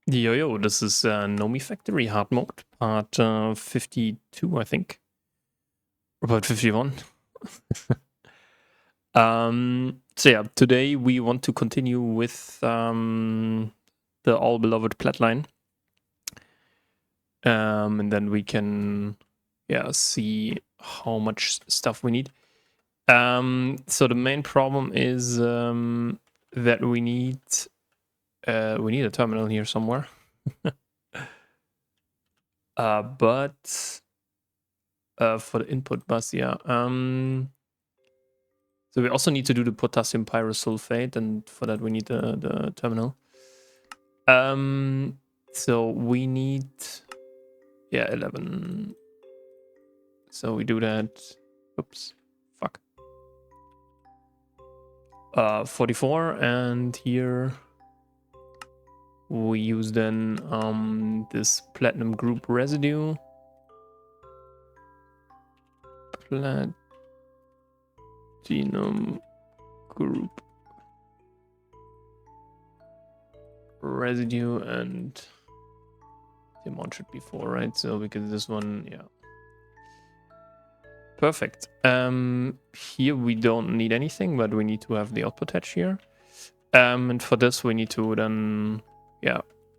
Yo, this is Nomifactory hard mode, part 52, I think. Or about 51. So yeah, today we want to continue with the all-beloved Platline. And then we can, see how much stuff we need. So the main problem is that we need a terminal here somewhere. But for the input bus, yeah. So we also need to do the potassium pyrosulfate, and for that we need the terminal. So we need 11. So we do that. Oops, fuck. 44, and here we use then this platinum group residue. Platinum group residue, and the amount should be 4, right? So because this one, yeah. Perfect. Here we don't need anything, but we need to have the output hatch here. And for this we need to then,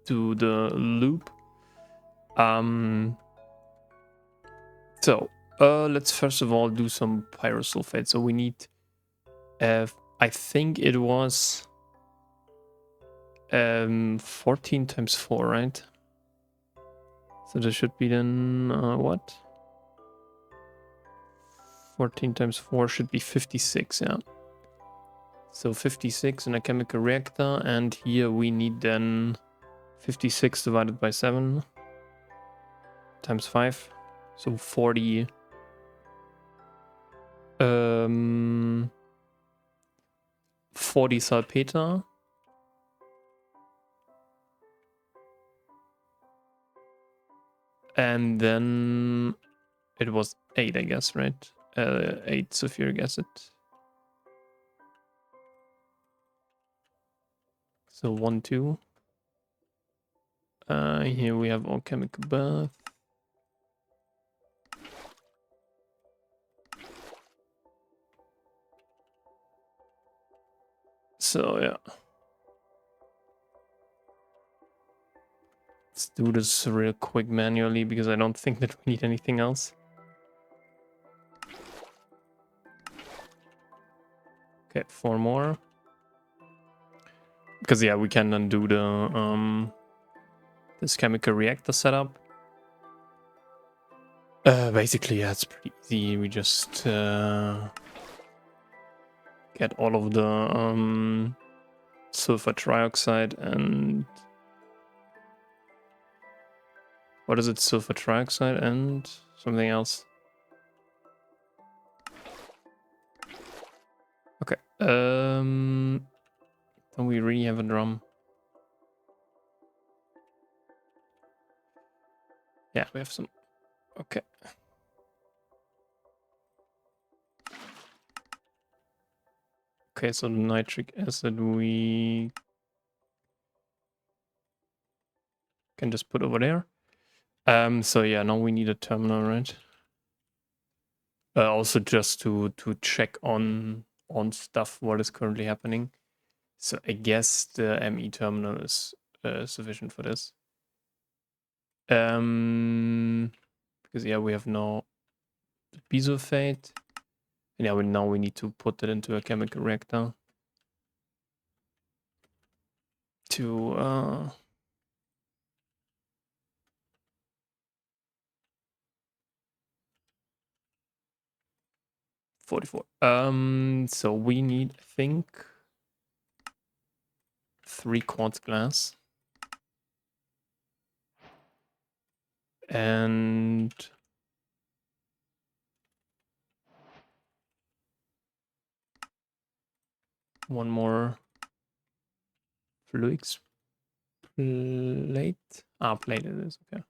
do the loop. So let's first of all do some pyrosulfate. So we need, I think it was 14 times 4, right? So this should be then what? 14 times 4 should be 56, yeah. So 56 in a chemical reactor, and here we need then 56 divided by 7 times 5. So 40. 40 salpeter. And then it was 8, I guess, right? 8 sulfuric acid. So 1, 2. Here we have our chemical bath. So yeah. Let's do this real quick manually because I don't think that we need anything else. Okay, 4 more. Because yeah, we can then do the this chemical reactor setup. Basically, yeah, it's pretty easy. We just get all of the sulfur trioxide and what is it? Sulfur trioxide and something else. Okay. Don't we really have a drum? Yeah, we have some. Okay. Okay, so the nitric acid we can just put over there. So yeah, now we need a terminal, right? Also just to check on stuff what is currently happening. So I guess the ME terminal is sufficient for this. Because yeah, we have now the bisulfate. And yeah, now we need to put it into a chemical reactor to 44. So we need, I think, 3 quartz glass. And one more fluix plate. Plate it is, okay.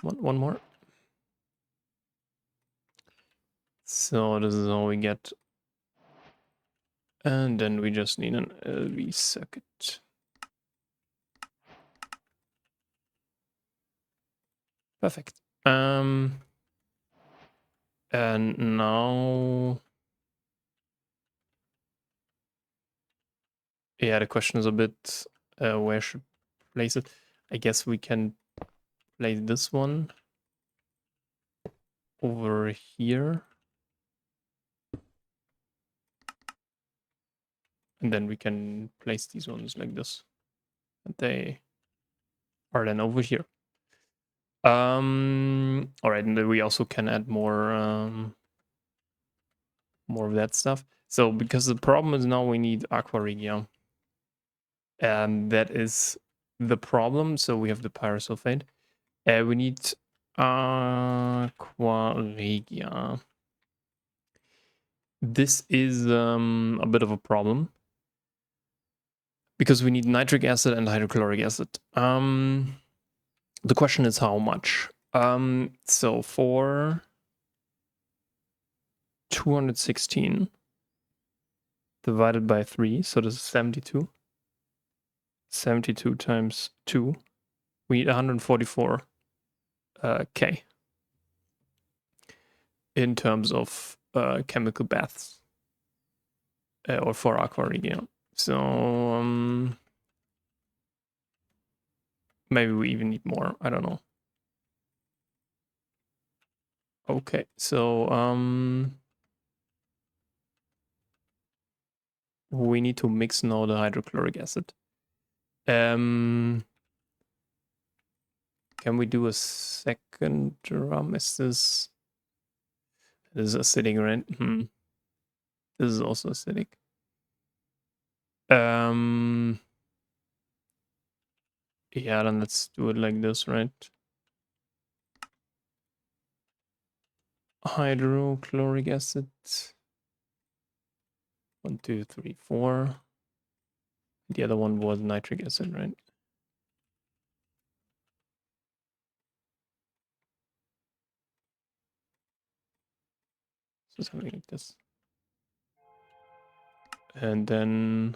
One more. So this is all we get. And then we just need an LV circuit. Perfect. And now, yeah, the question is a bit where should place it. I guess we can place this one over here. And then we can place these ones like this. And they are then over here. All right, and then we also can add more of that stuff. So because the problem is now we need aqua regia. And that is the problem. So we have the pyrosulfate. We need aqua regia. This is a bit of a problem because we need nitric acid and hydrochloric acid. The question is how much. So for 216 divided by 3, so this is 72. 72 times 2, we need 144 K in terms of chemical baths or for aqua regia. So maybe we even need more. I don't know. Okay, so we need to mix now the hydrochloric acid. Can we do a second drum? Is this acidic, right? This is also acidic. Yeah, then let's do it like this, right? Hydrochloric acid. 1, 2, 3, 4. The other one was nitric acid, right? So something like this. And then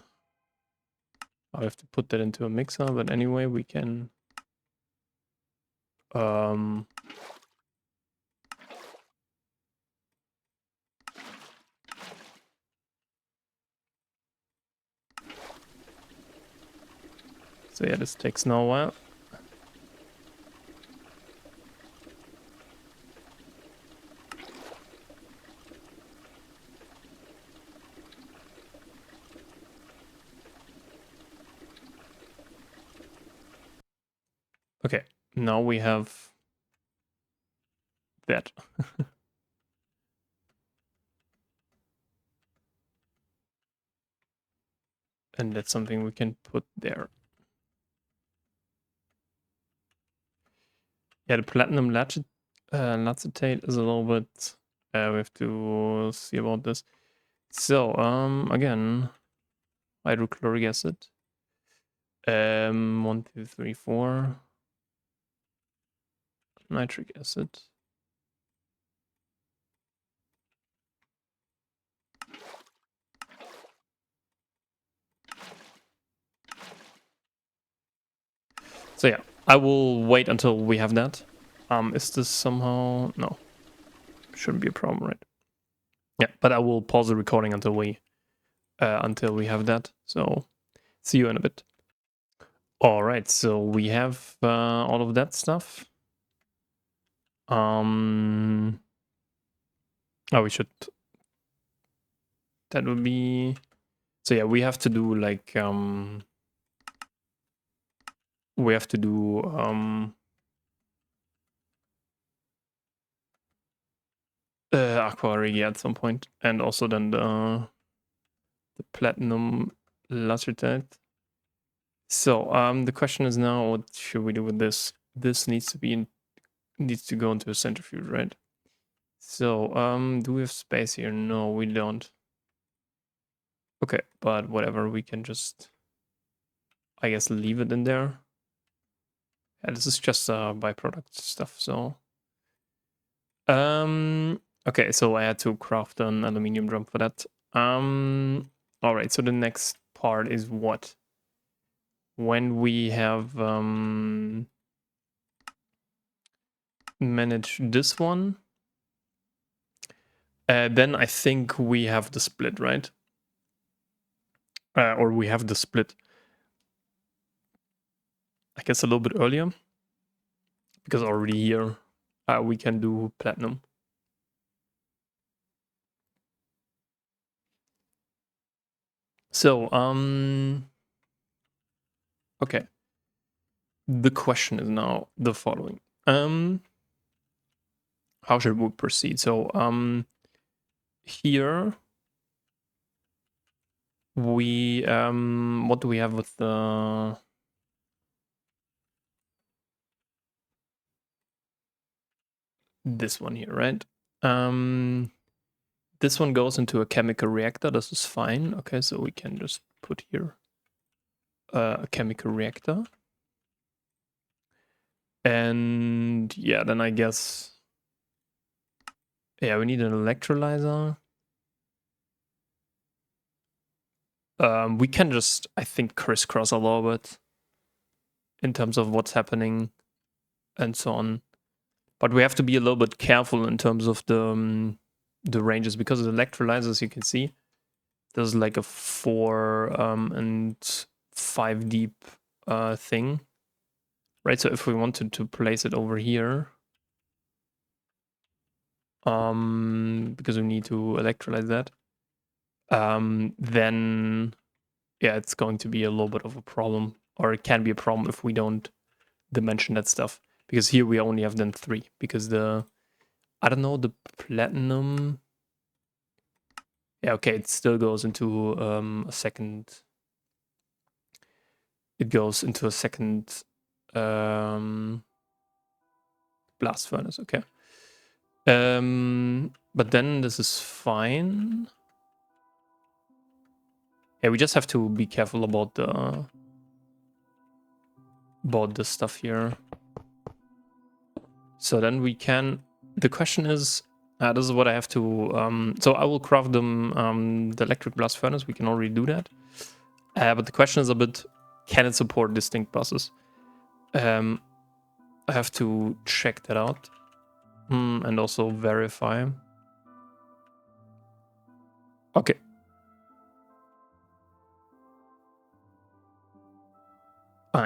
I have to put that into a mixer, but anyway, we can so yeah, this takes now a while. Okay, now we have that. And that's something we can put there. Yeah, the platinum lacetate is a little bit, we have to see about this. So, again, hydrochloric acid. 1, 2, 3, 4. Nitric acid. So yeah, I will wait until we have that. Is this somehow... No. Shouldn't be a problem, right? Yeah, but I will pause the recording until we have that. So see you in a bit. All right, so we have all of that stuff. Oh, we should... That would be... So yeah, we have to do like... we have to do... aqua regia at some point, and also then the platinum lacertate. So the question is now, what should we do with this? This needs to go into a centrifuge, right? So do we have space here? No, we don't. Okay, but whatever, we can just, I guess, leave it in there. Yeah, this is just byproduct stuff. So okay, so I had to craft an aluminium drum for that. All right, so the next part is what? When we have manage this one. Then I think we have the split, right? Or we have the split, I guess, a little bit earlier. Because already here we can do platinum. So, okay. The question is now the following. How should we proceed? So, here we, what do we have with the... This one here, right? This one goes into a chemical reactor. This is fine. Okay, so we can just put here a chemical reactor. And yeah, then I guess... Yeah, we need an electrolyzer. We can just, I think, crisscross a little bit in terms of what's happening and so on. But we have to be a little bit careful in terms of the ranges, because of the electrolyzers, you can see there's like a 4 and 5 deep thing, right? So if we wanted to place it over here, because we need to electrolyze that, then yeah, it's going to be a little bit of a problem, or it can be a problem if we don't dimension that stuff, because here we only have then 3, because I don't know, the platinum, yeah, okay, it still goes into a second, it goes into a second blast furnace, okay. But then this is fine. Yeah, we just have to be careful about the stuff here. So then we can, the question is, this is what I have to, so I will craft them, the electric blast furnace, we can already do that. But the question is a bit, can it support distinct buses? I have to check that out, and also verify. Okay.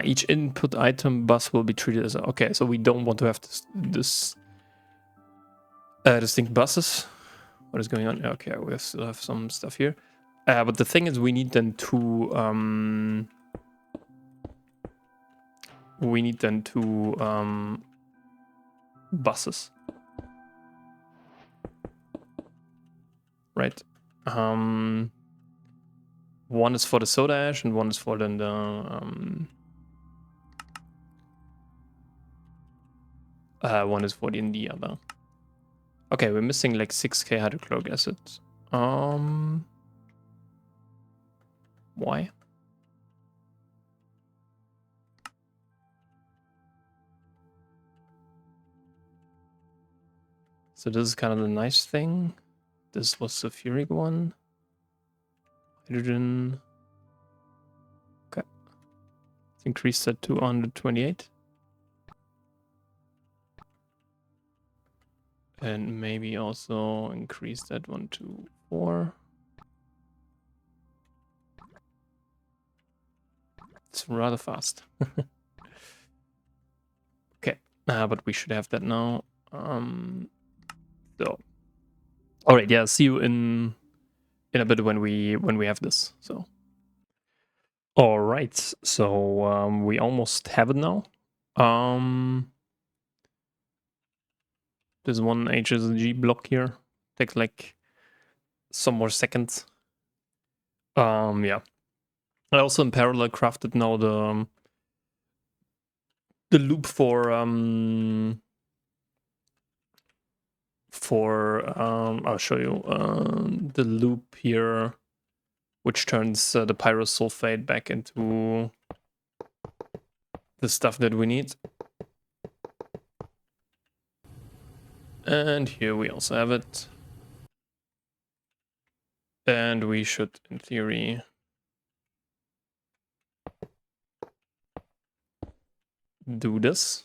Each input item bus will be treated as okay, so we don't want to have this distinct buses. What is going on? Okay, we still have some stuff here. But the thing is, we need then two buses, right? One is for the soda ash and one is for then the one is for the other. Okay, we're missing like 6k hydrochloric acid. Why? So this is kind of the nice thing. This was the sulfuric one. Hydrogen. Okay. Let's increase that to 128. And maybe also increase that one to 4. It's rather fast. Okay, but we should have that now. So, all right, yeah. See you in a bit when we have this. So, all right. So we almost have it now. There's one HSG block here. Takes like some more seconds. Yeah. I also in parallel crafted now the loop for I'll show you the loop here, which turns the pyrosulfate back into the stuff that we need. And here we also have it. And we should, in theory, do this.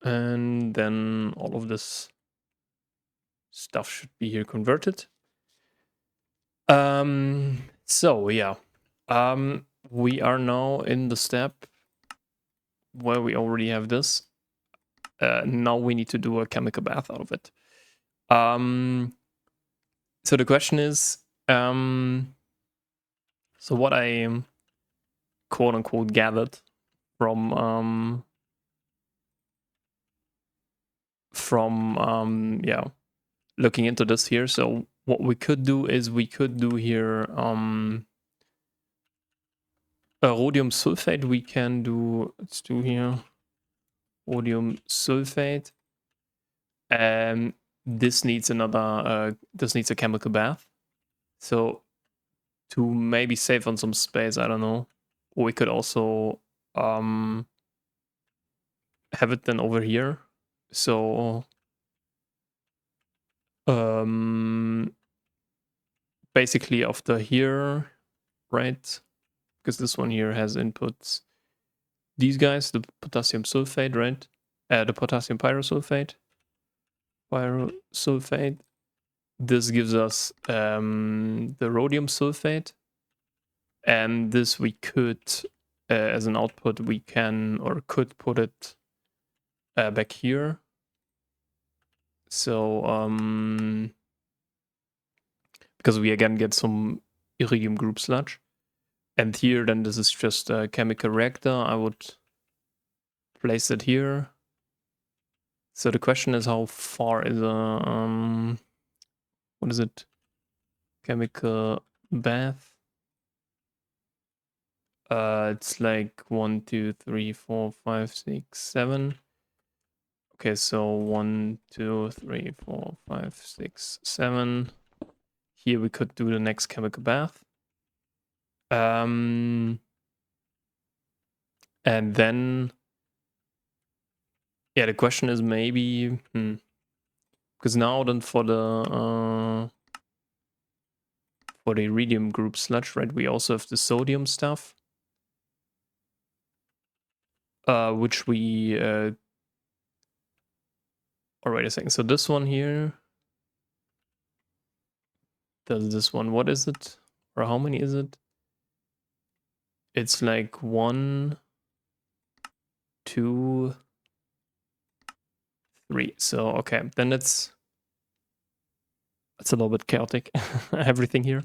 And then all of this stuff should be here converted. So yeah, we are now in the step where we already have this. Now we need to do a chemical bath out of it. So the question is, so what I quote unquote gathered from yeah, looking into this here. So what we could do is we could do here rhodium sulfate. We can do, let's do here rhodium sulfate. This needs another this needs a chemical bath. So to maybe save on some space, I don't know, we could also have it then over here. So basically after here, right? Because this one here has inputs. These guys, the potassium sulfate, right? The potassium pyrosulfate. This gives us the rhodium sulfate. And this we could, as an output, we can or could put it back here. So, because we again get some iridium group sludge. And here, then this is just a chemical reactor. I would place it here. So the question is, how far is a what is it? Chemical bath. It's like 1, 2, 3, 4, 5, 6, 7. Okay, so 1, 2, 3, 4, 5, 6, 7. Here we could do the next chemical bath. And then, yeah, the question is maybe, because now then for the iridium group sludge, right? We also have the sodium stuff, which we. All right, a second. So this one here does this one. What is it? Or how many is it? It's like 1, 2, 3. So okay, then it's a little bit chaotic. Everything here.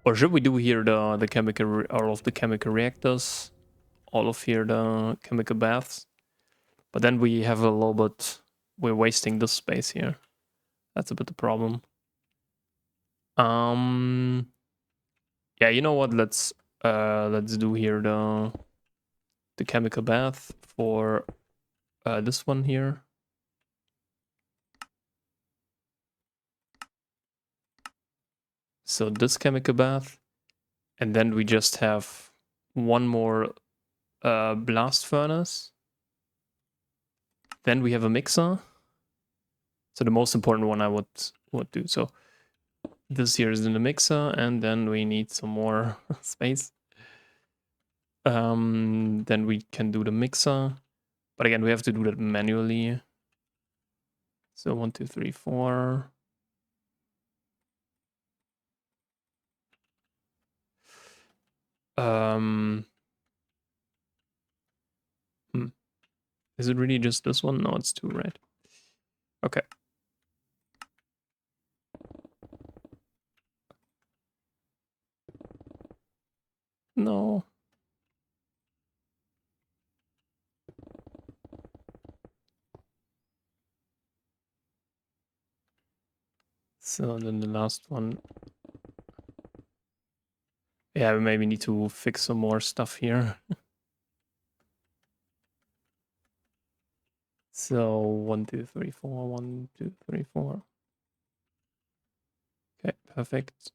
Or should we do here the chemical all of the chemical reactors, all of here the chemical baths? But then we have a little bit. We're wasting this space here. That's a bit the problem. Yeah, you know what? Let's do here the chemical bath for this one here. So this chemical bath, and then we just have one more blast furnace. Then we have a mixer. So the most important one I would do. So this here is in the mixer, and then we need some more space. Then we can do the mixer, but again, we have to do that manually. So 1, 2, 3, 4. Is it really just this one? No, it's 2, right? Okay. No. So then the last one. Yeah, we maybe need to fix some more stuff here. So 1, 2, 3, 4. 1, 2, 3, 4. Okay, perfect.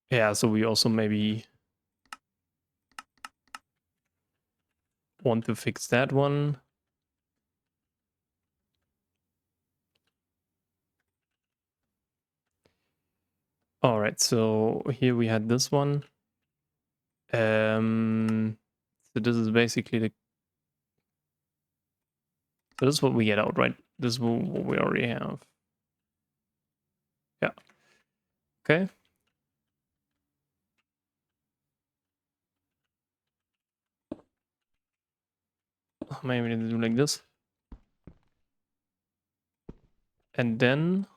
Yeah, so we also maybe want to fix that one. All right, so here we had this one. So this is basically the. So this is what we get out, right? This is what we already have. Yeah. Okay. Maybe we need to do like this. And then,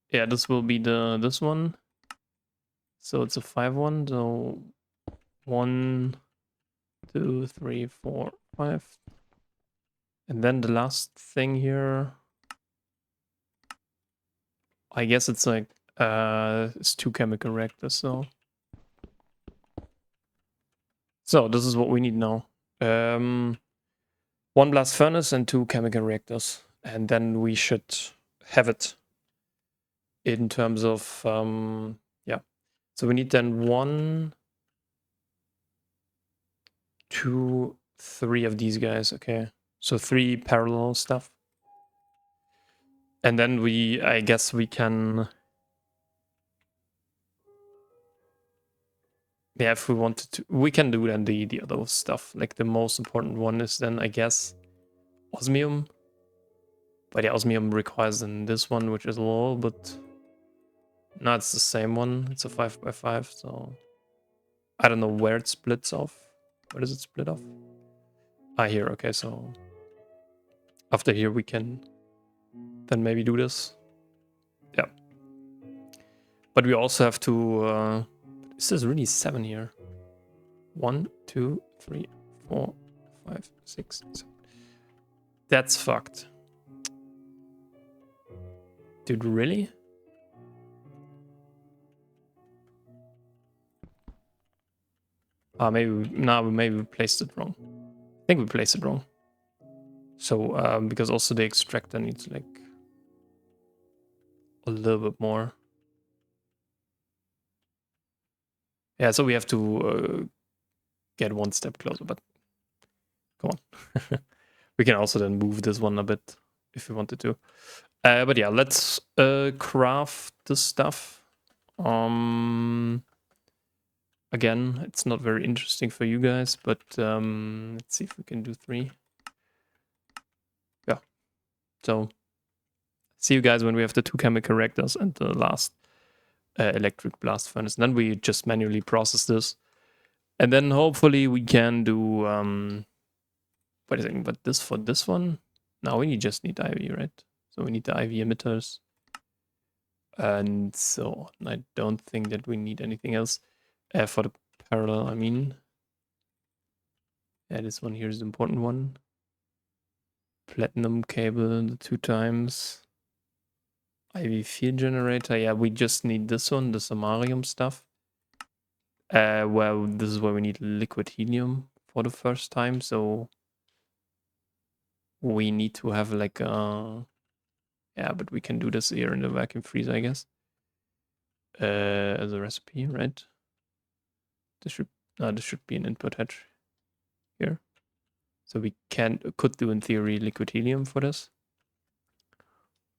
yeah, this will be this one. So it's a 5-1. So 1, 2, 3, 4, 5. And then the last thing here, I guess it's like it's 2 chemical reactors. So this is what we need now. 1 blast furnace and 2 chemical reactors, and then we should have it. In terms of yeah, so we need then 1, 2, 3 of these guys. Okay, so 3 parallel stuff, and then I guess we can, yeah, if we wanted to, we can do then the other stuff. Like the most important one is then, I guess, osmium. But yeah, osmium requires then this one, which is low, but no, it's the same one. It's a 5x5, so I don't know where it splits off. Where does it split off? Ah, here. Okay, so after here we can then maybe do this. Yeah. But we also have to... this is really 7 here. 1, 2, 3, 4, 5, 6, 7. That's fucked. Dude, really? Ah, maybe we placed it wrong. I think we placed it wrong. So, because also the extractor needs like a little bit more. Yeah, so we have to get 1 step closer, but come on. We can also then move this one a bit if we wanted to. But yeah, let's craft this stuff. Again, it's not very interesting for you guys, but let's see if we can do 3. Yeah. So see you guys when we have the 2 chemical reactors and the last electric blast furnace. And then we just manually process this. And then hopefully we can do... wait a second, but this for this one? Now we just need IV, right? So we need the IV emitters. And so I don't think that we need anything else. For the parallel, I mean. Yeah, this one here is the important one. Platinum cable, the 2 times. IV field generator. Yeah, we just need this one, the samarium stuff. Well, this is where we need liquid helium for the first time. So we need to have like a... Yeah, but we can do this here in the vacuum freezer, I guess. As a recipe, right? This should be an input hatch here. So we could do in theory liquid helium for this.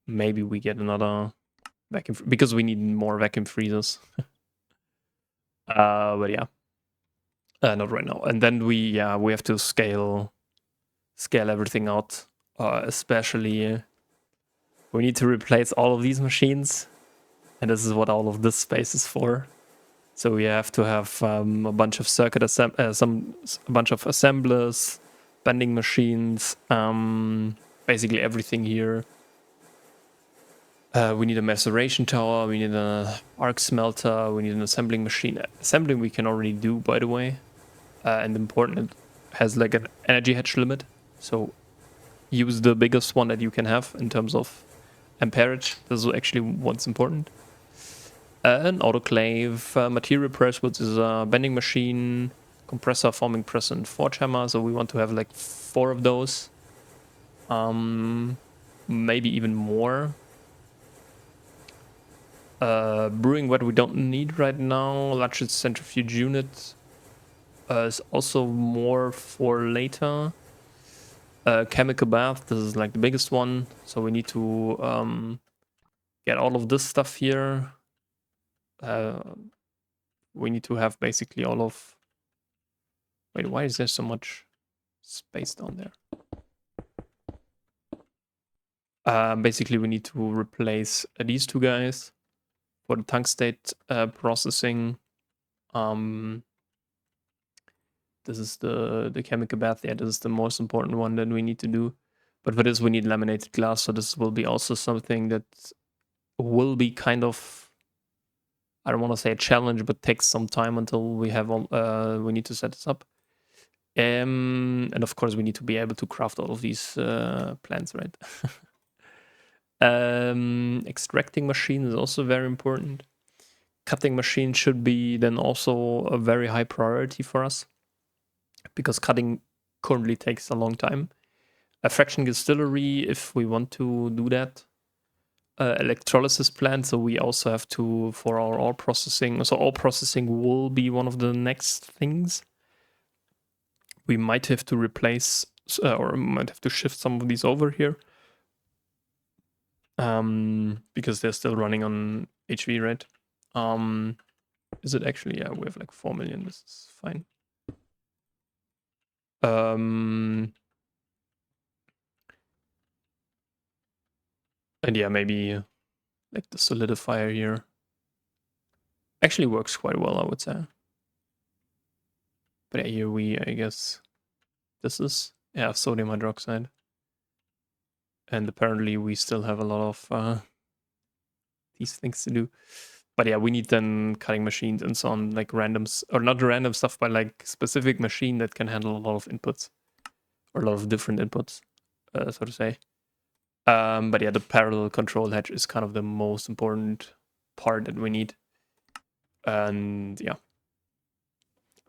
Maybe we get another vacuum because we need more vacuum freezers. But yeah, not right now. And then we have to scale everything out. Especially we need to replace all of these machines, and this is what all of this space is for. So we have to have a bunch of a bunch of assemblers, bending machines, basically everything here. We need a maceration tower, we need an arc smelter, we need an assembling machine. Assembling we can already do, by the way. And important, it has like an energy hatch limit. So use the biggest one that you can have in terms of amperage. This is actually what's important. An autoclave, material press, which is a bending machine, compressor, forming press, and forge hammer. So we want to have like 4 of those. Maybe even more. Brewing what we don't need right now. Large centrifuge unit is also more for later. Chemical bath, this is like the biggest one. So we need to get all of this stuff here. We need to have basically all of... Wait, why is there so much space down there? Basically, we need to replace these two guys for the tungstate processing. This is the chemical bath. Yeah, this is the most important one that we need to do. But for this, we need laminated glass. So this will be also something that will be kind of, I don't want to say a challenge, but takes some time until we have all, we need to set this up. And of course, we need to be able to craft all of these plants, right? Extracting machine is also very important. Cutting machine should be then also a very high priority for us, because cutting currently takes a long time. A fraction distillery, if we want to do that. Electrolysis plant, so we also have to, for our ore processing, so ore processing will be one of the next things. We might have to replace, or might have to shift some of these over here. Because they're still running on HV, right? Is it actually? Yeah, we have like 4 million. This is fine. And yeah, maybe like the solidifier here actually works quite well, I would say. But yeah, here I guess, this is, yeah, sodium hydroxide. And apparently we still have a lot of these things to do. But yeah, we need then cutting machines and so on, like randoms, or not random stuff, but like specific machine that can handle a lot of inputs, or a lot of different inputs, so to say. But yeah, the parallel control hedge is kind of the most important part that we need. And yeah,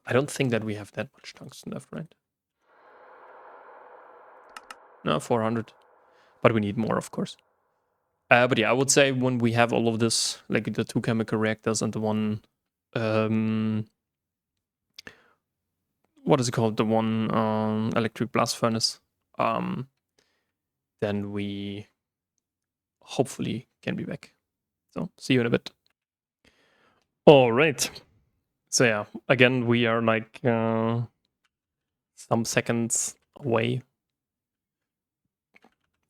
I don't think that we have that much tungsten left, right? No, 400. But we need more, of course. But yeah, I would say when we have all of this, like the 2 chemical reactors and the one, what is it called? The one electric blast furnace, then we hopefully can be back. So see you in a bit. All right. So yeah, again, we are like some seconds away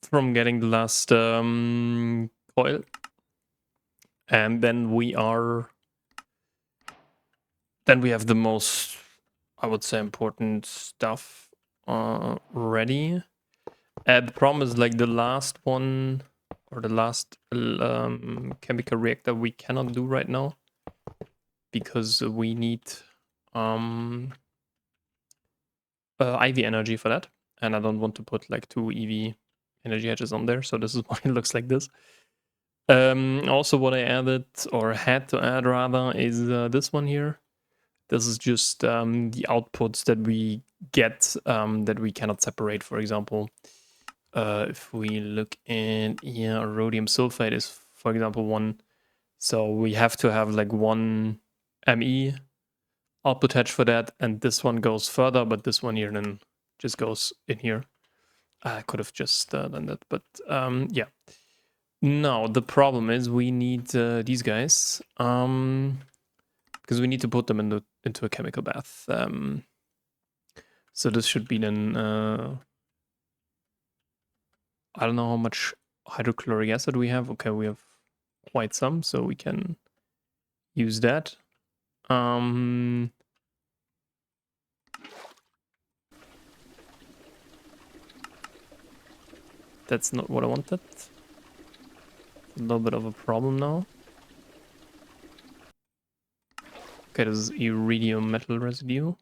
from getting the last coil. And then we have the most, I would say, important stuff ready. The problem is like the last one, or the last chemical reactor we cannot do right now, because we need IV energy for that, and I don't want to put like 2 EV energy hedges on there, so this is why it looks like this. Also, what I added, or had to add rather, is this one here. This is just the outputs that we get that we cannot separate. For example, if we look in here, rhodium sulfide is, for example, one. So we have to have like one ME output hedge for that, and this one goes further, but this one here then just goes in here. I could have just done that, but yeah. Now the problem is we need these guys, because we need to put them into a chemical bath. So this should be then, I don't know how much hydrochloric acid we have. Okay, we have quite some, so we can use that. That's not what I wanted. A little bit of a problem now. Okay, this is iridium metal residue.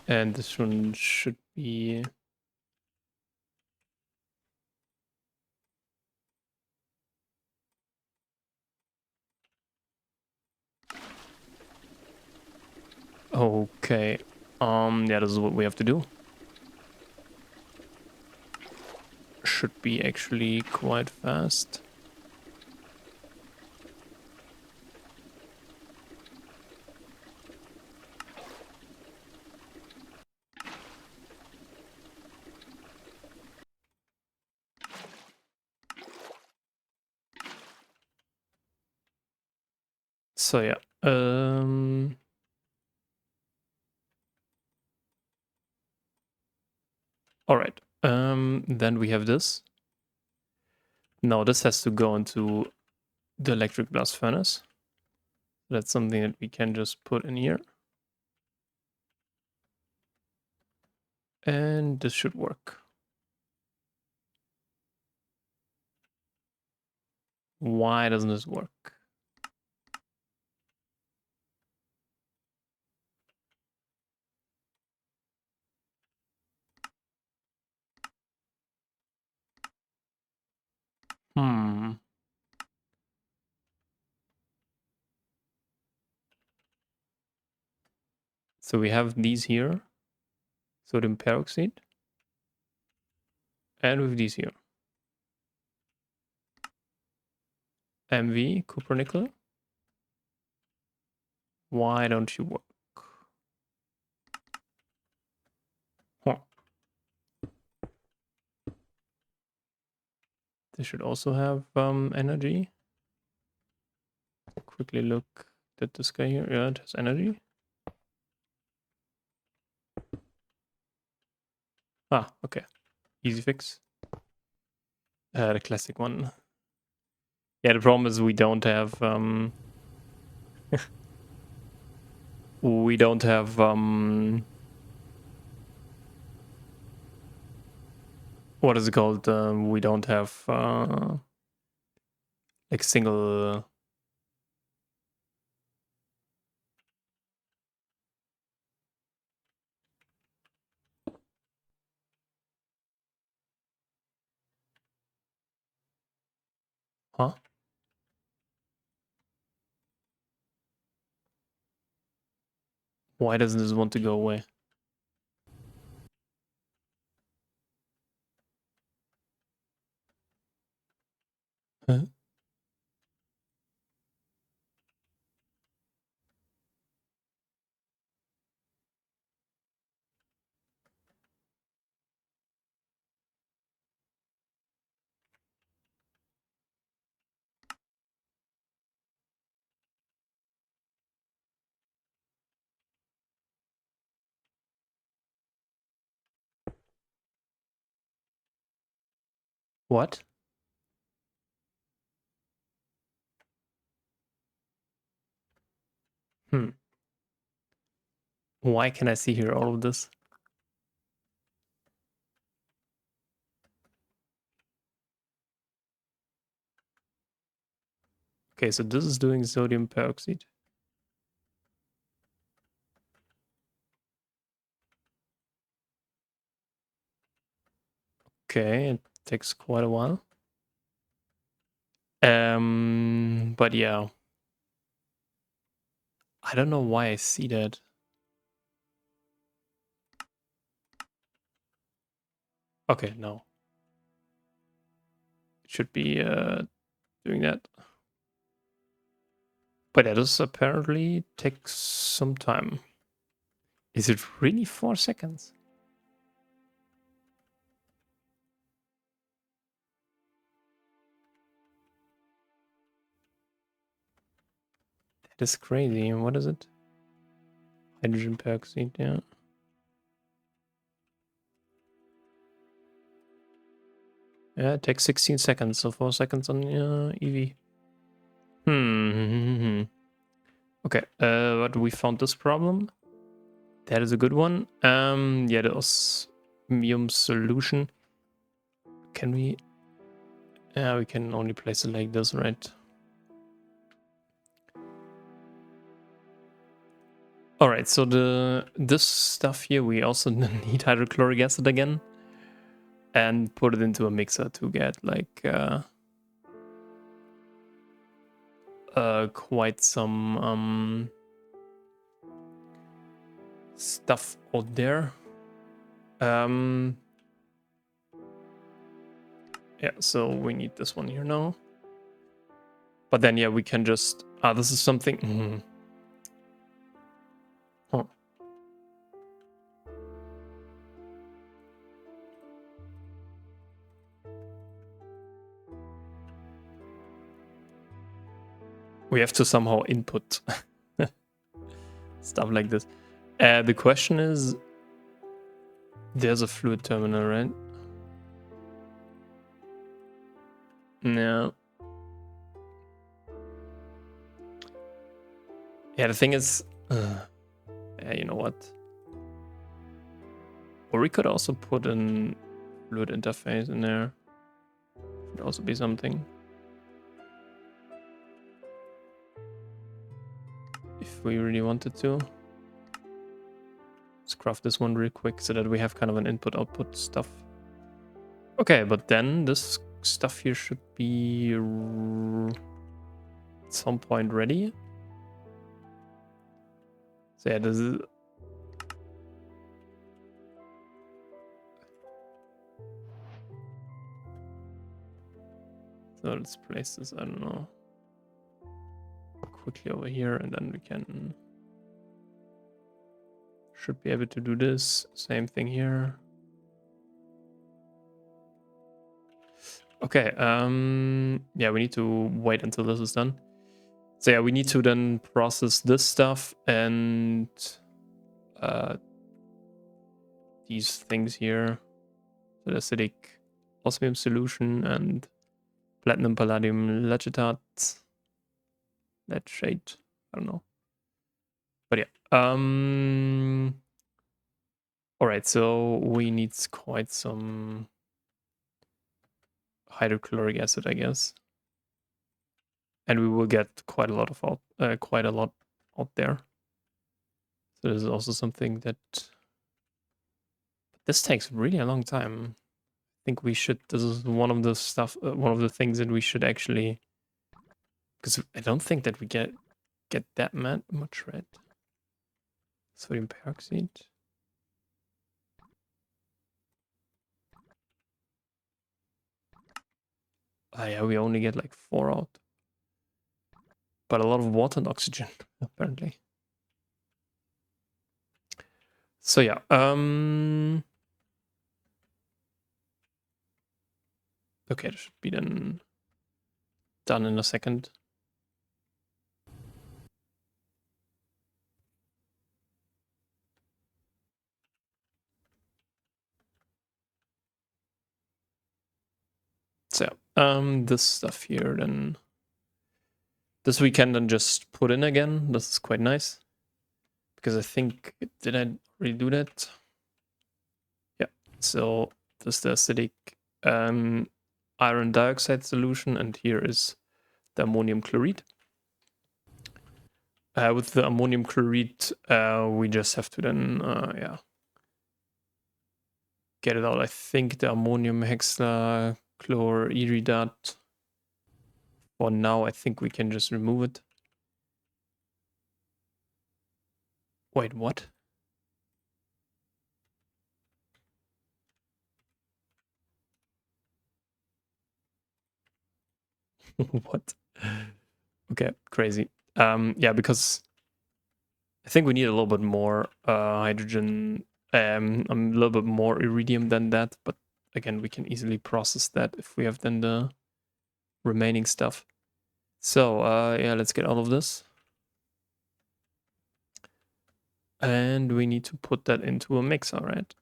And this one should be... Okay. Yeah, this is what we have to do. should be actually quite fast. So yeah, all right. Then we have this. Now this has to go into the electric blast furnace. That's something that we can just put in here. And this should work. Why doesn't this work? Hmm. So we have these here. Sodium peroxide. And with these here. MV, copper nickel. Why don't you work? Huh. This should also have energy. Quickly look at this guy here. Yeah, it has energy. Ah, okay. Easy fix. The classic one. Yeah, the problem is we don't have we don't have what is it called? We don't have like single. Huh? Why doesn't this want to go away? Huh? What? Hmm. Why can I see here all of this? Okay, so this is doing sodium peroxide. Okay, it takes quite a while. But yeah. I don't know why I see that. Okay, no. It should be doing that. But that does apparently take some time. Is it really 4 seconds? That is crazy. What is it? Hydrogen peroxide, yeah. Yeah, it takes 16 seconds, so 4 seconds on EV. Okay, but we found this problem. That is a good one. Yeah, the osmium solution. Can we... Yeah, we can only place it like this, right? Alright, so this stuff here, we also need hydrochloric acid again. And put it into a mixer to get like quite some stuff out there. Yeah, so we need this one here now. But then, yeah, we can just... Ah, this is something... Huh. We have to somehow input stuff like this. The question is... There's a fluid terminal, right? No. Yeah, the thing is... yeah, you know what? Or we could also put an fluid interface in there. Could also be something. If we really wanted to. Let's craft this one real quick so that we have kind of an input-output stuff. Okay, but then this stuff here should be at some point ready. So yeah, this is... So let's place this, I don't know, quickly over here, and then we can... Should be able to do this. Same thing here. Okay, yeah, we need to wait until this is done. So yeah, we need to then process this stuff and these things here. So the acidic osmium solution and platinum palladium leachate. Leachate, I don't know. But yeah. Alright, so we need quite some hydrochloric acid, I guess. And we will get quite a lot out there. So this is also something that... This takes really a long time. I think we should... This is one of the stuff... one of the things that we should actually... Because I don't think that we get that much, right? Sodium peroxide. Ah, yeah, we only get like 4 out. But a lot of water and oxygen, apparently. So yeah, okay, this should be then done in a second. So this stuff here then... This we can then just put in again. This is quite nice. Because I think... Did I already do that? Yeah, so this is the acidic iron dioxide solution, and here is the ammonium chloride. With the ammonium chloride, we just have to then, yeah, get it out. I think the ammonium hexachloroiridate. For now, I think we can just remove it. Wait, what? What? Okay, crazy. Yeah, because I think we need a little bit more hydrogen, a little bit more iridium than that, but again, we can easily process that if we have then the remaining stuff. So, yeah, let's get all of this. And we need to put that into a mixer, right?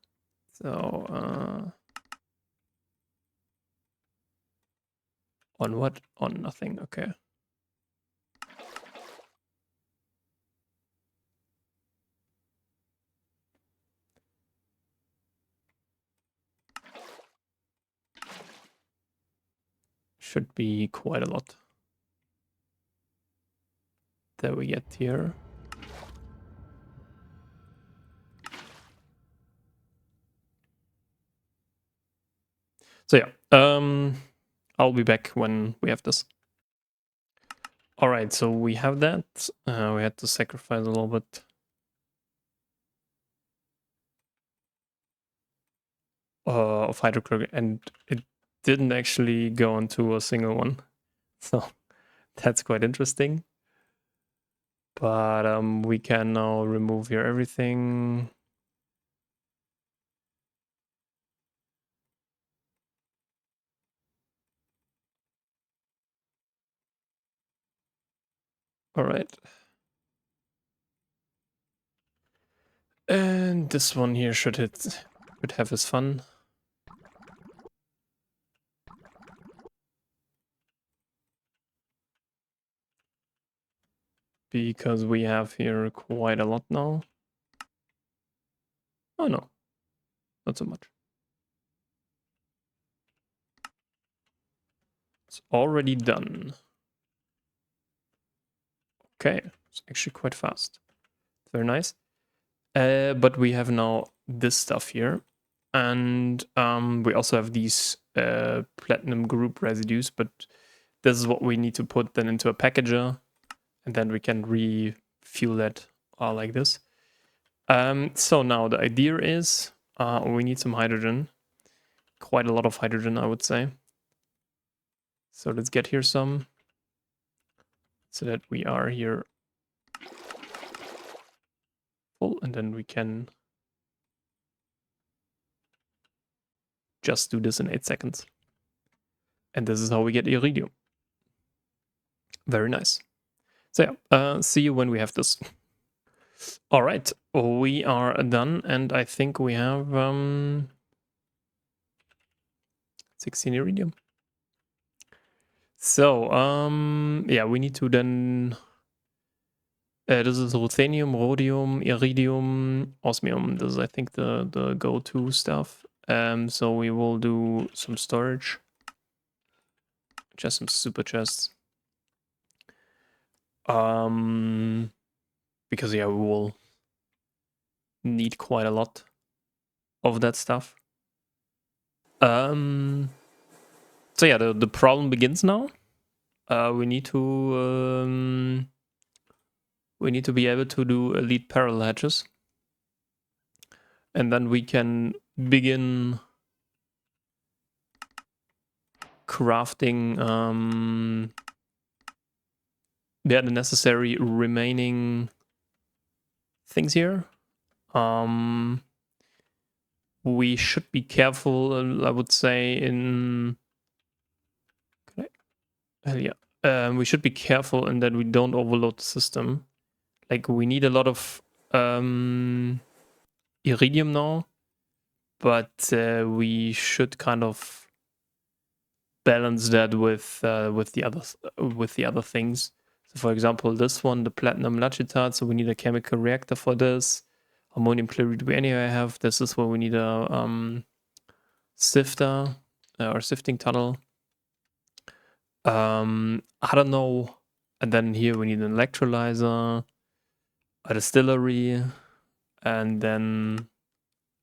So, on what? On nothing, okay. Should be quite a lot that we get here. So yeah, I'll be back when we have this. All right, so we have that. We had to sacrifice a little bit of hydrochloric, and it didn't actually go into a single one. So that's quite interesting. But we can now remove here everything. All right. And this one here should have his fun. Because we have here quite a lot now. Oh no, not so much. It's already done. Okay, it's actually quite fast. Very nice. But we have now this stuff here. And we also have these platinum group residues, but this is what we need to put then into a packager. And then we can refuel that like this. So now the idea is we need some hydrogen. Quite a lot of hydrogen, I would say. So let's get here some. So that we are here full, and then we can just do this in 8 seconds. And this is how we get iridium. Very nice. So yeah, see you when we have this. All right, we are done, and I think we have 16 iridium. So yeah, we need to then. This is ruthenium, rhodium, iridium, osmium. This is, I think, the go-to stuff. So we will do some storage, just some super chests. Because yeah, we will need quite a lot of that stuff. So yeah, the problem begins now. We need to be able to do elite parallel hatches, and then we can begin crafting the necessary remaining things here. We should be careful, I would say, in. Hell yeah. We should be careful in that we don't overload the system. Like, we need a lot of iridium now, but we should kind of balance that with the other things. So, for example, this one, the platinum lachitate. So we need a chemical reactor for this. Ammonium chloride we anyway have. This is where we need a sifter or sifting tunnel. I don't know. And then here we need an electrolyzer, a distillery, and then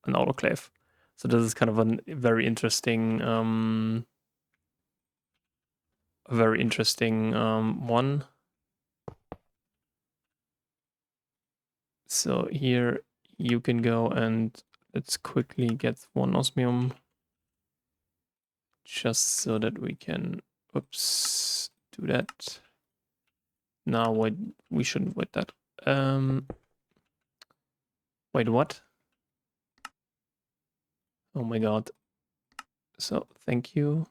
an autoclave. So this is kind of a very interesting one. So here you can go and let's quickly get one osmium, just so that we can, oops, do that. Now we shouldn't wait that. Wait, what? Oh my god. So thank you.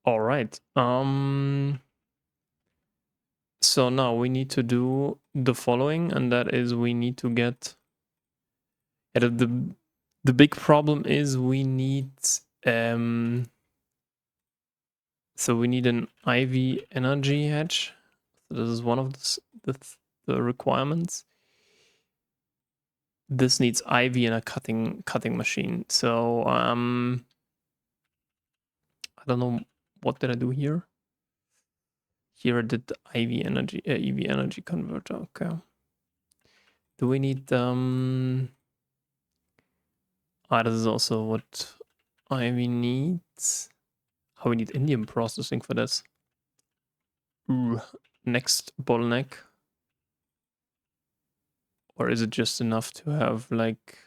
All right. So now we need to do the following, and that is we need to get the big problem is we need so we need an IV energy hatch. So this is one of the requirements. This needs IV and a cutting machine. So I don't know, what did I do here? Here I did the IV energy EV energy converter. Okay. Do we need this is also what IV needs. Oh, we need indium processing for this. Ooh, next bottleneck. Or is it just enough to have like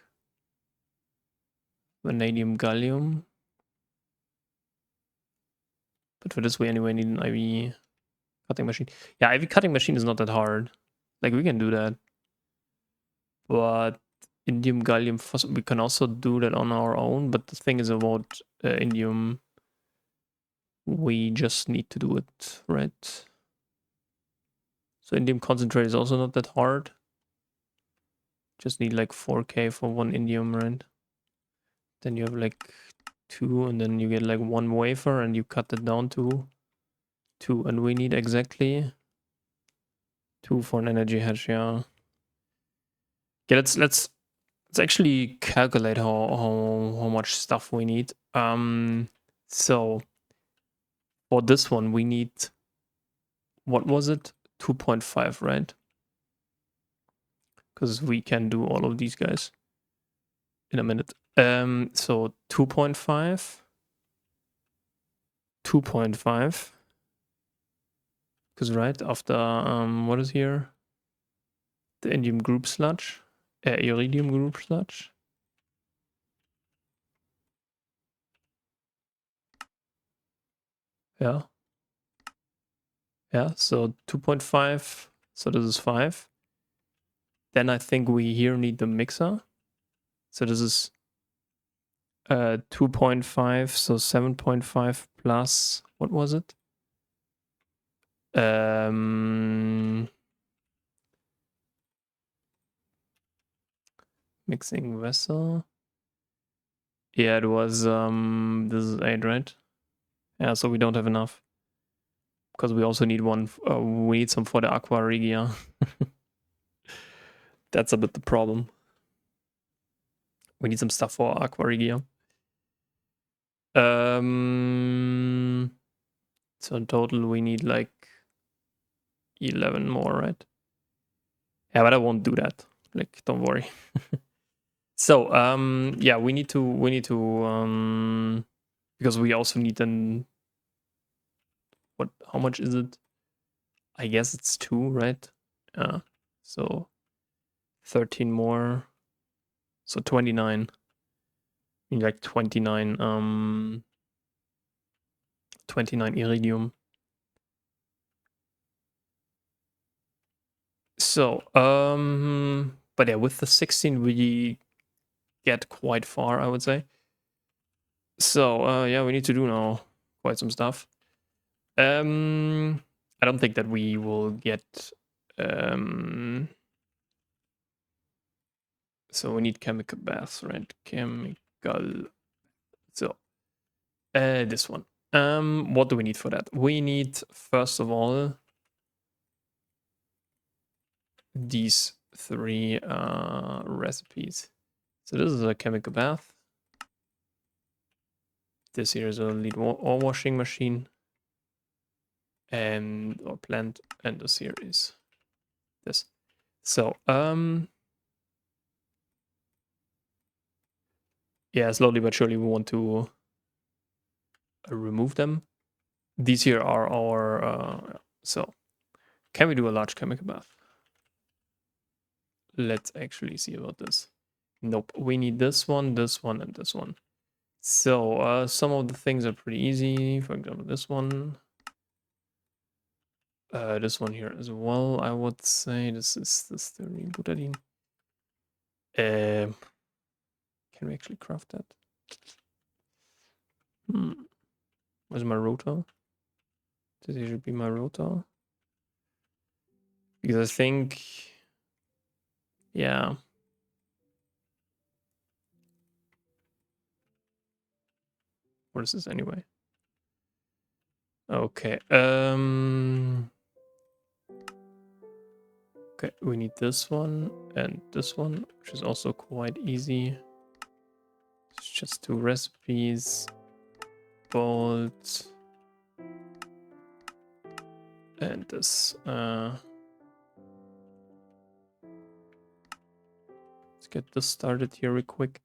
vanadium gallium? But for this we anyway need an IV cutting machine. Yeah, IV cutting machine is not that hard. Like we can do that. But indium gallium phosphate, we can also do that on our own. But the thing is about indium, we just need to do it, right? So indium concentrate is also not that hard. Just need like 4K for one indium, right? Then you have like 2, and then you get like 1 wafer, and you cut it down to 2. And we need exactly 2 for an energy hedge, yeah. Okay, let's actually calculate how much stuff we need. So for this one we need, what was it? 2.5, right? Because we can do all of these guys in a minute. So 2.5, 2.5. Because right after what is here? The indium group sludge, iridium group sludge. Yeah. Yeah, so 2.5, so this is 5. Then I think we here need the mixer. So this is 2.5, so 7.5 plus, what was it? Mixing vessel. Yeah, it was, this is 8, right? Yeah, so we don't have enough. Because we also need one, we need some for the Aqua Regia. That's a bit the problem. We need some stuff for Aqua Regia. So in total we need like 11 more, right? Yeah, but I won't do that. Like, don't worry. So, yeah, we need to, because we also need an, how much is it? I guess it's 2, right? Yeah. So 13 more. So 29. I mean, like 29, 29 iridium. So, but yeah, with the 16 we get quite far, I would say. So, yeah, we need to do now quite some stuff. I don't think that we will get, so we need chemical baths, right? Chemical. So, this one. What do we need for that? We need, first of all, these 3 recipes. So this is a chemical bath. This here is a lead ore washing machine, and or plant, and this here is this. So yeah, slowly but surely we want to remove them. These here are our so can we do a large chemical bath? Let's actually see about this. Nope, we need this one, and this one. So some of the things are pretty easy. For example, this one here as well. I would say this is this theory butadiene. Can we actually craft that? Where's my rotor? This should be my rotor. Because I think, yeah. What is this anyway? Okay. Okay, we need this one and this one, which is also quite easy. It's just 2 recipes. Bolts. And this. Let's get this started here real quick.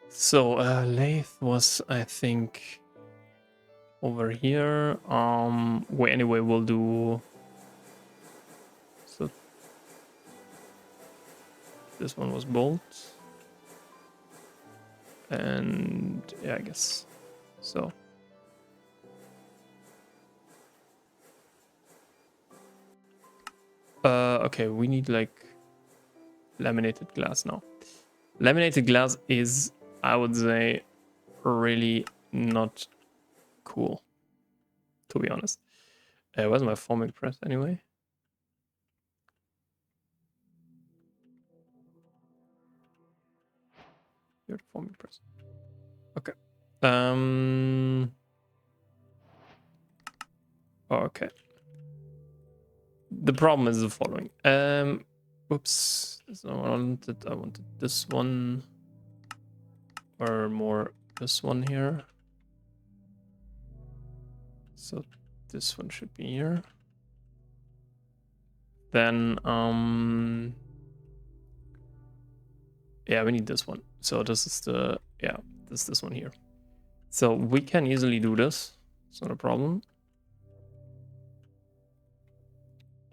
So lathe was, I think, over here. Well, anyway, we'll do. So This one was bolt. And yeah, I guess so. Okay, we need like laminated glass now. Laminated glass is, I would say, really not cool, to be honest. Where's my forming press anyway? Here's the forming press. Okay. Okay. The problem is the following. Oops. So I wanted this one. Or more this one here. So this one should be here. Then yeah, we need this one. So this is the this one here. So we can easily do this. It's not a problem.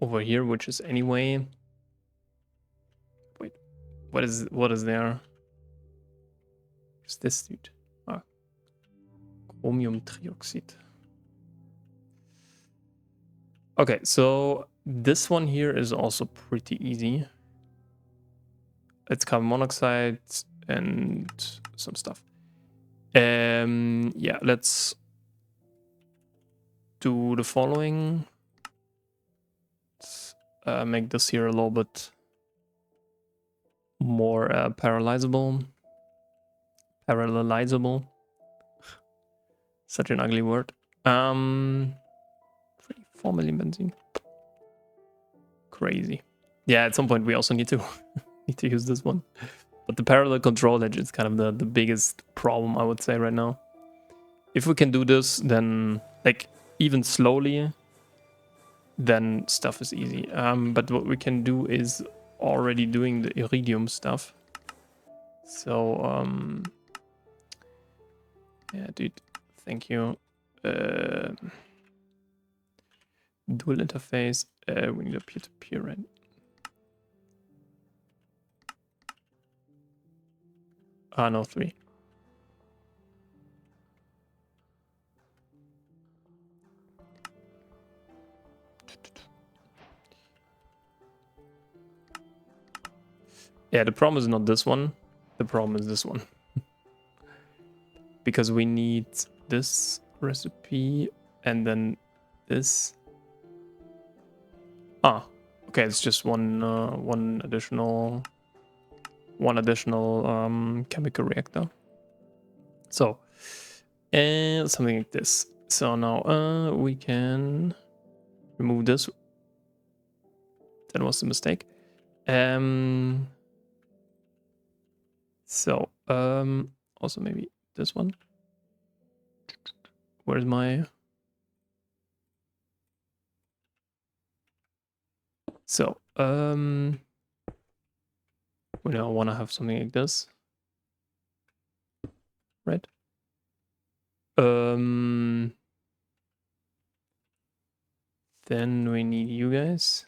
Over here, which is anyway. Wait, what is there? What's this dude? Ah, chromium trioxide. Okay, so this one here is also pretty easy. It's carbon monoxide and some stuff. Yeah, let's do the following. Let's make this here a little bit more parallelizable. Such an ugly word. 4 million benzene. Crazy. Yeah, at some point we also need to use this one. But the parallel control edge is kind of the biggest problem, I would say, right now. If we can do this, then like even slowly, then stuff is easy. But what we can do is already doing the iridium stuff. So yeah, dude, thank you. Dual interface. We need a peer-to-peer, right? Ah, no, 3. Yeah, the problem is not this one. The problem is this one. Because we need this recipe and then this. Ah, okay, it's just one additional chemical reactor. So, and something like this. So now we can remove this. That was the mistake. So also maybe this one. Where's my? So we now want to have something like this, right? Then we need you guys.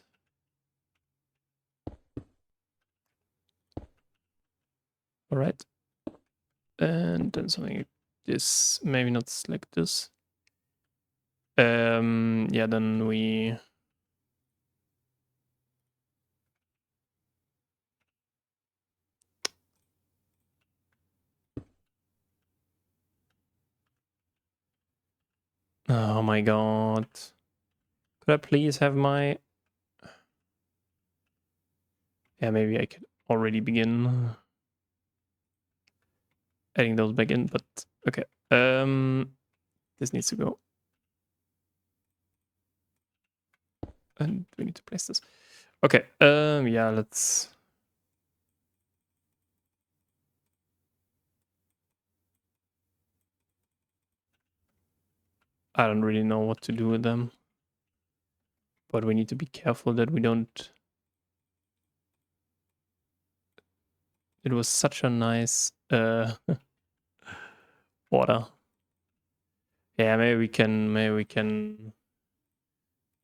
All right. And then something like this, maybe not like this. Yeah, then we oh my god. Could I please have my yeah, maybe I could already begin adding those back in, but okay. This needs to go. And we need to place this. Okay, yeah, let's I don't really know what to do with them. But we need to be careful that we don't. It was such a nice water. Yeah, maybe we can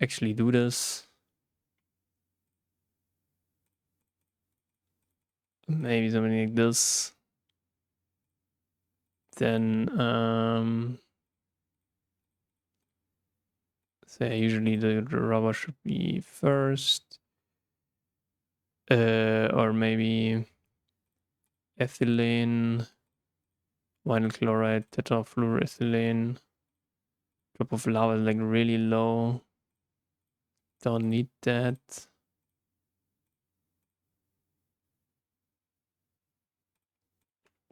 actually do this. maybe something like this. Then say usually the rubber should be first. Or maybe ethylene, vinyl chloride, tetrafluoroethylene. Drop of lava is like really low. Don't need that.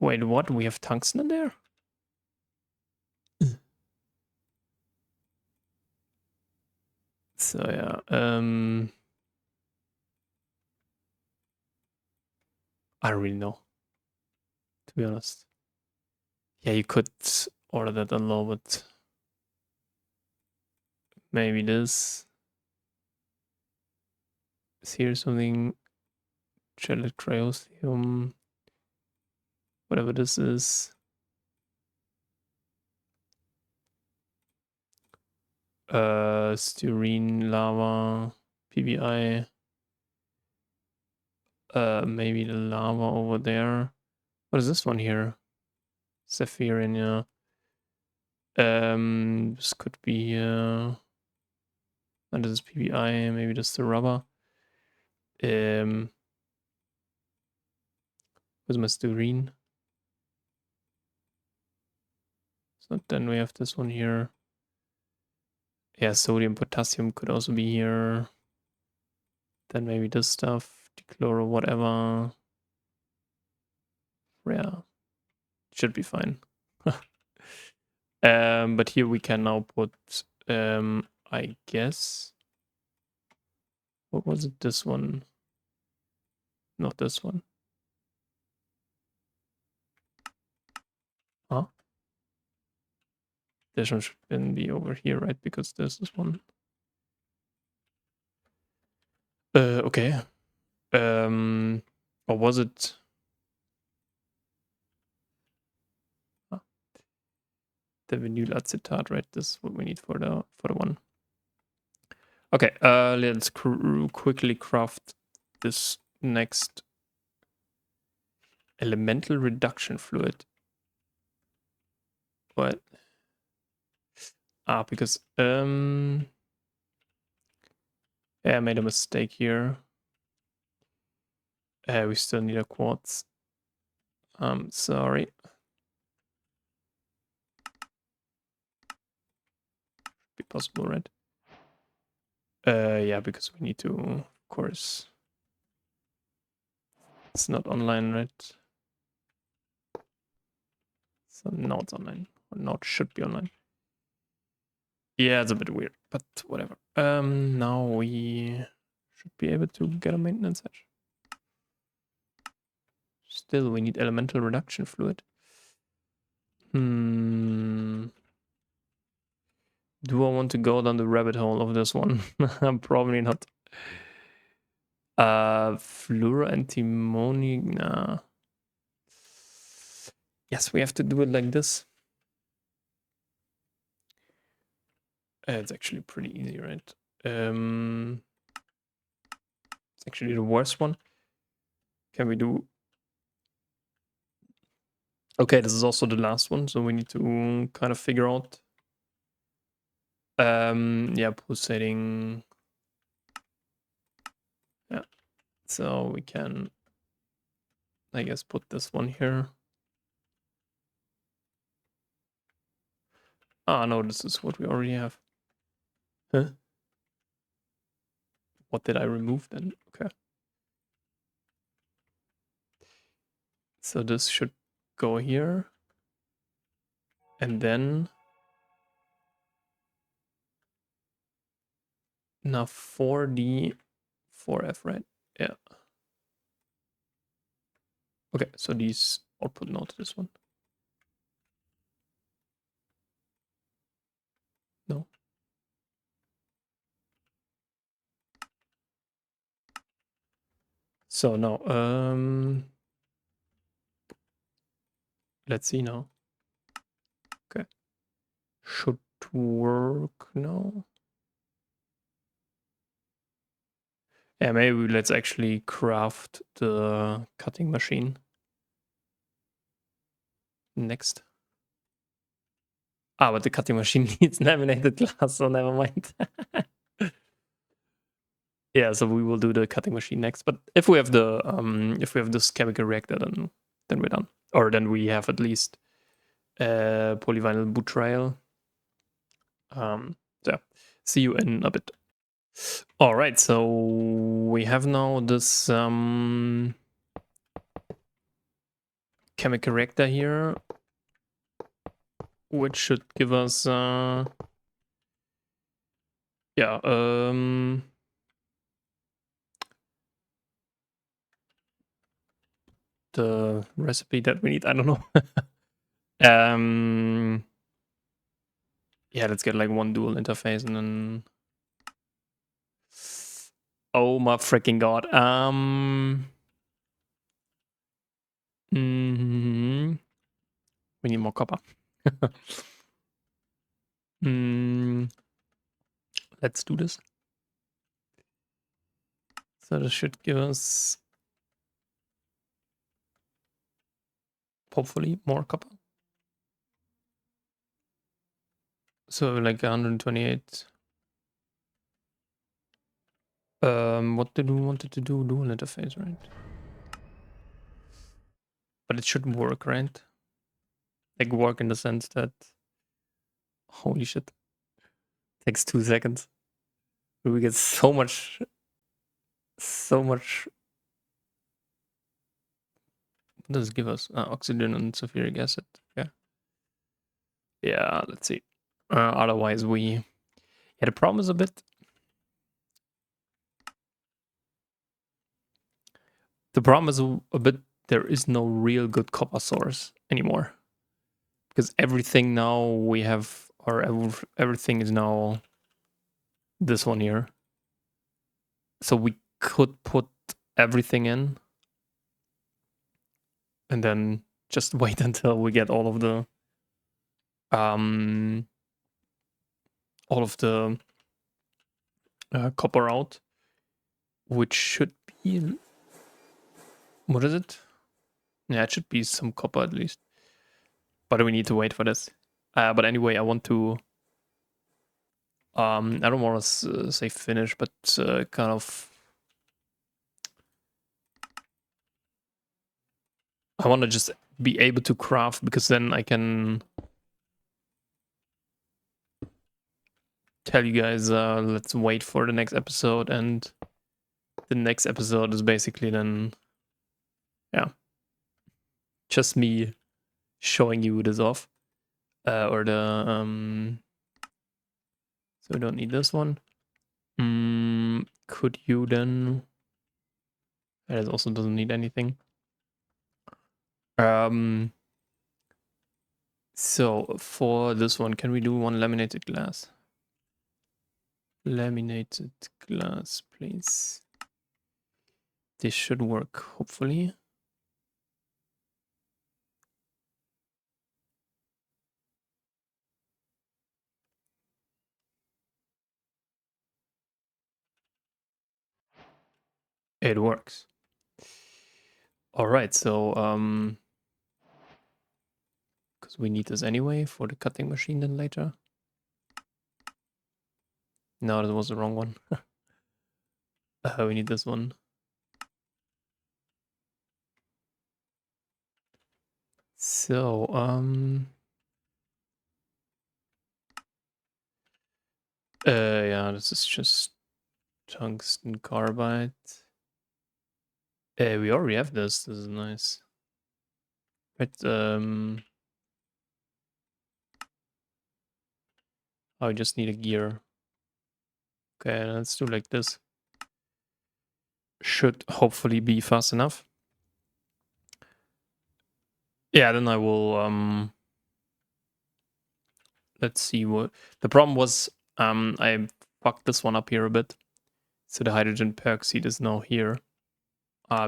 Wait, what? We have tungsten in there? So yeah, I don't really know, to be honest. Yeah, you could order that on low, but maybe this. Is here something? Gelate cryosleum, whatever this is. Styrene lava, PBI. Maybe the lava over there. What is this one here? Sapphire, yeah. This could be and this is PBI, maybe this is the rubber. Where's my styrene? So then we have this one here. Yeah, sodium, potassium could also be here. Then maybe this stuff, dichloro, whatever. Yeah, should be fine. But here we can now put, I guess, what was it? This one, not this one. Huh? This one should then be over here, right? Because this is one. Okay. Or was it? The vinyl acetate, right? This is what we need for the one. Okay, let's quickly craft this next elemental reduction fluid. What? Because yeah, I made a mistake here. We still need a quartz. Sorry. Be possible, right? Yeah, because we need to, of course. It's not online, right? So now it's online. Or now it should be online. Yeah, it's a bit weird, but whatever. Now we should be able to get a maintenance edge. Still, we need elemental reduction fluid. Do I want to go down the rabbit hole of this one? Probably not. Fluoroantimony, nah. Yes, we have to do it like this. It's actually pretty easy, right? It's actually the worst one. Can we do... Okay, this is also the last one, so we need to kind of figure out... yeah, pulsating... Yeah, so we can, I guess, put this one here. Ah, no, this is what we already have. Huh? What did I remove then? Okay. So this should go here. And then... Now 4D, 4F, right? Yeah. Okay, so these output now to this one. No. So now, let's see now. Okay. Should work now. Yeah, maybe let's actually craft the cutting machine next. But the cutting machine needs laminated glass, so never mind. Yeah, so we will do the cutting machine next. But if we have this chemical reactor, then we're done. Or then we have at least polyvinyl butyl. So see you in a bit. All right, so we have now this chemical reactor here, which should give us the recipe that we need. I don't know. Yeah, let's get like one dual interface and then. Oh my freaking god. We need more copper. Let's do this. So this should give us hopefully more copper. So like 128. What did we wanted to do? Dual interface, right? But it should work, right? Like work in the sense that holy shit. Takes 2 seconds. We get so much. What does it give us? Oxygen and sulfuric acid. Yeah. Yeah, let's see. Otherwise we. Yeah, the problem is a bit. The problem is a bit. There is no real good copper source anymore. Because everything now we have, or everything is now this one here. So we could put everything in and then just wait until we get all of the copper out, which should be, what is it? Yeah, it should be some copper at least, but we need to wait for this. But anyway, I want to I don't want to say finish, but kind of I want to just be able to craft, because then I can tell you guys, let's wait for the next episode, and the next episode is basically then, yeah, just me showing you this off, or the so we don't need this one. Could you then? It also doesn't need anything. So for this one, can we do one laminated glass? Laminated glass, please. This should work, hopefully. It works. All right, so because we need this anyway for the cutting machine then later. No, that was the wrong one. We need this one. So yeah, this is just tungsten carbide. We already have this. This is nice. But oh, I just need a gear. Okay, let's do like this. Should hopefully be fast enough. Yeah, then I will let's see what the problem was. I fucked this one up here a bit. So the hydrogen peroxide is now here.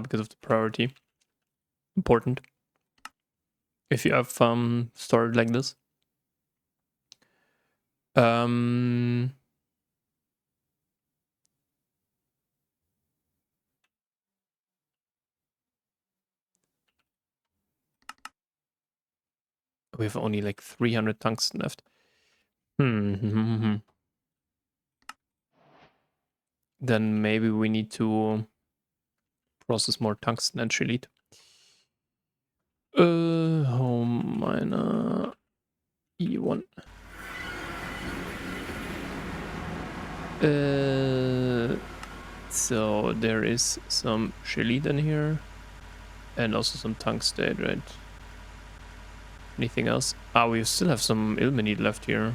Because of the priority. Important. If you have stored like this. We have only like 300 tungsten left. Then maybe we need to process more tungsten and chelite. Home miner E1. So there is some chelite in here. And also some tungstate, right? Anything else? Ah, we still have some ilmenite left here.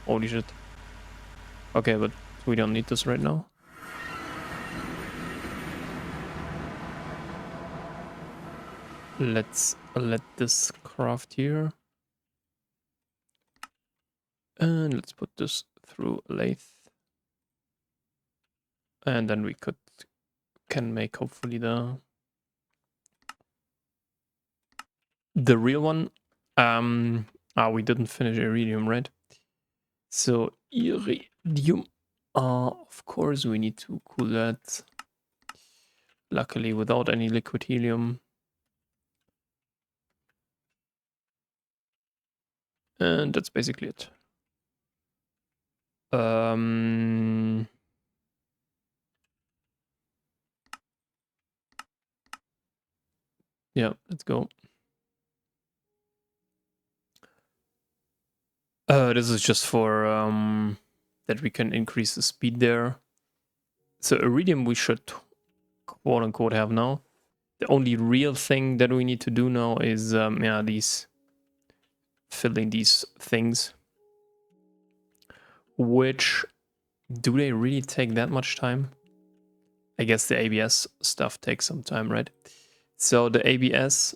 Holy shit. Okay, but we don't need this right now. Let's let this craft here. And let's put this through a lathe. And then we can make hopefully the real one. We didn't finish iridium, right? So iridium. Of course we need to cool that. Luckily without any liquid helium. And that's basically it. Yeah, let's go. This is just for that we can increase the speed there. So iridium we should quote unquote have now. The only real thing that we need to do now is these filling these things. Which do they really take that much time? I guess the ABS stuff takes some time, right? So the ABS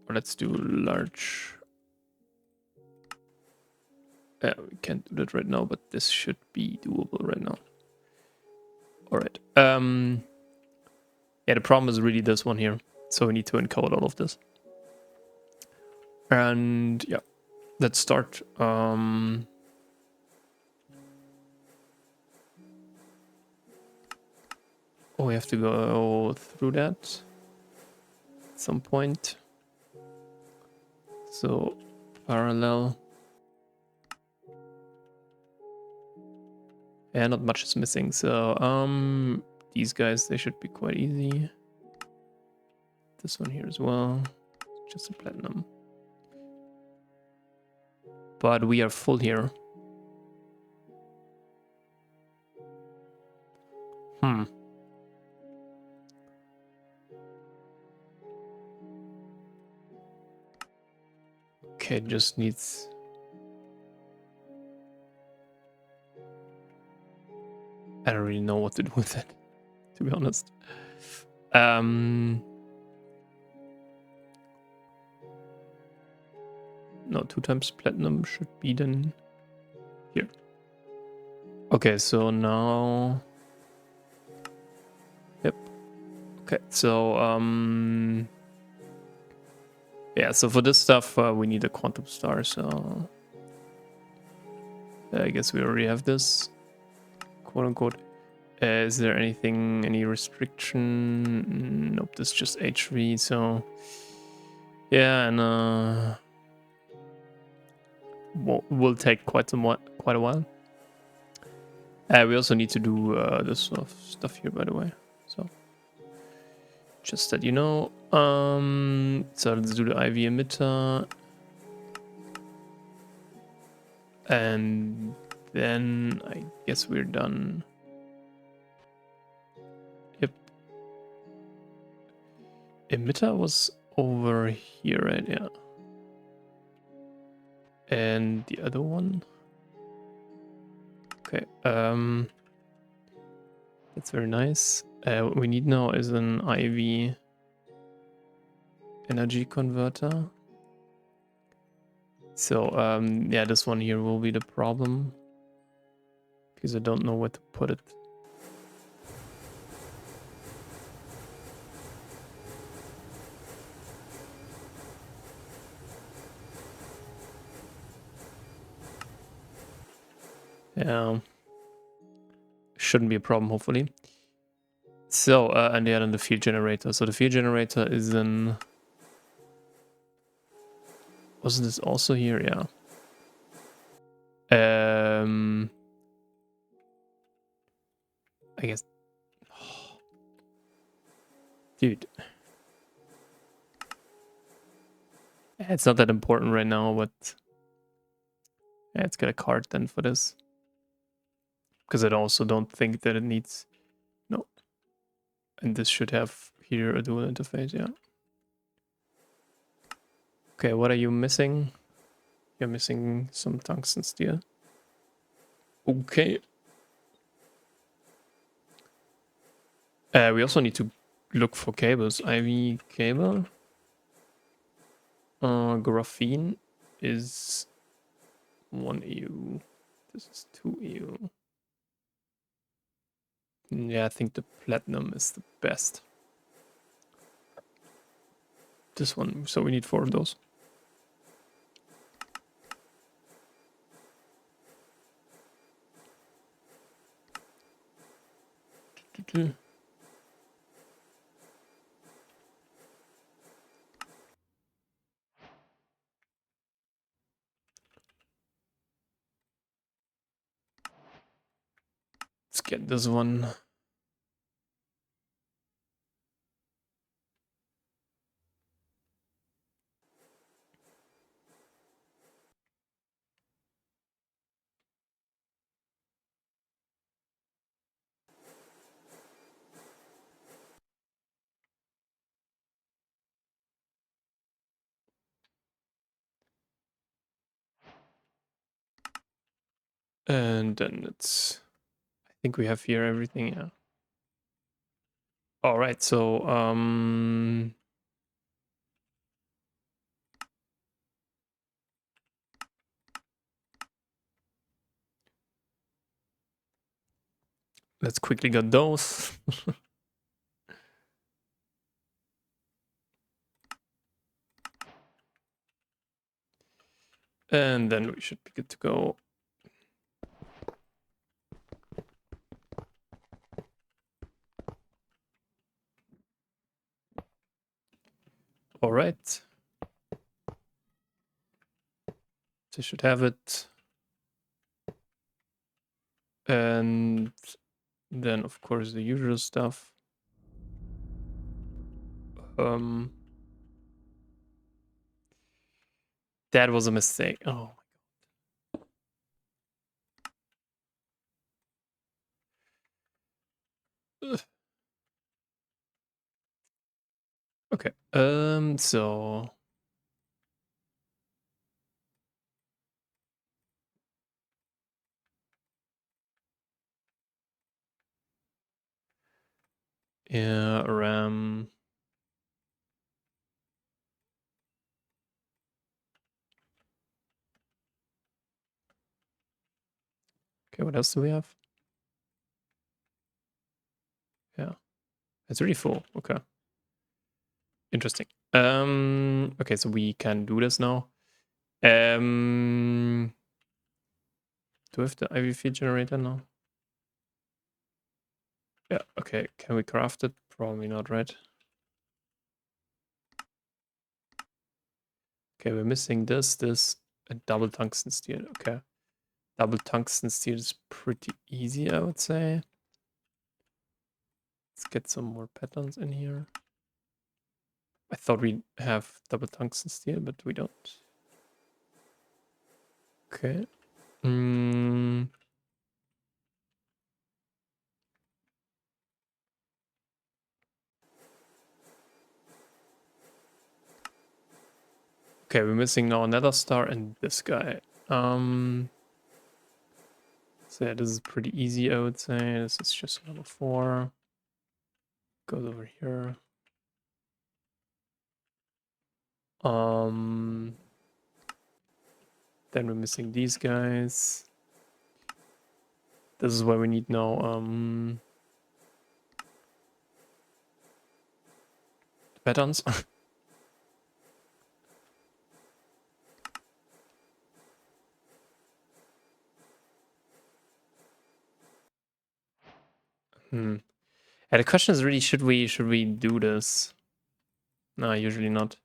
let's do large. We can't do that right now, but this should be doable right now. All right. Yeah, the problem is really this one here. So we need to encode all of this. And yeah, let's start. Oh, we have to go through that at some point. So parallel. Yeah, not much is missing. So these guys, they should be quite easy. This one here as well. Just a platinum. But we are full here. Okay, it just needs... I don't really know what to do with it, to be honest. No, 2 times platinum should be then here. Okay, so now... Yep. Okay, so yeah, so for this stuff we need a quantum star, so I guess we already have this, quote unquote. Is there anything, any restriction? Nope, this is just H3, so yeah, and will take quite a while. We also need to do this sort of stuff here, by the way. So just that you know. So let's do the IV emitter, and then I guess we're done. Yep. Emitter was over here, right? Yeah. And the other one. Okay. That's very nice. What we need now is an IV energy converter. So yeah, this one here will be the problem because I don't know where to put it. Yeah, shouldn't be a problem, hopefully. So and yeah, then the field generator. So the field generator is in Wasn't this also here? Yeah. I guess. Dude. It's not that important right now, but yeah, let's get a card then for this. Because I also don't think that it needs... No. And this should have here a dual interface, yeah. Okay, what are you missing? You're missing some tungsten steel. Okay. We also need to look for cables. IV cable. Graphene is 1 EU. This is 2 EU. Yeah, I think the platinum is the best. This one, so we need 4 of those. Let's get this one. And then it's... I think we have here everything, yeah. All right, so let's quickly get those. And then we should be good to go. All right. They should have it. And then, of course, the usual stuff. That was a mistake. Oh my god. Okay. So yeah, RAM. Okay, what else do we have? Yeah. It's really full. Okay. Interesting. Okay, so we can do this now. Do we have the IV feed generator now? Yeah, okay. Can we craft it? Probably not, right? Okay, we're missing this, and double tungsten steel. Okay. Double tungsten steel is pretty easy, I would say. Let's get some more patterns in here. I thought we'd have double tungsten steel, but we don't. Okay. Okay, we're missing now another star and this guy. So yeah, this is pretty easy, I would say. This is just level 4. Goes over here. Then we're missing these guys. This is why we need now the patterns. Yeah, the question is really, should we do this? No, usually not.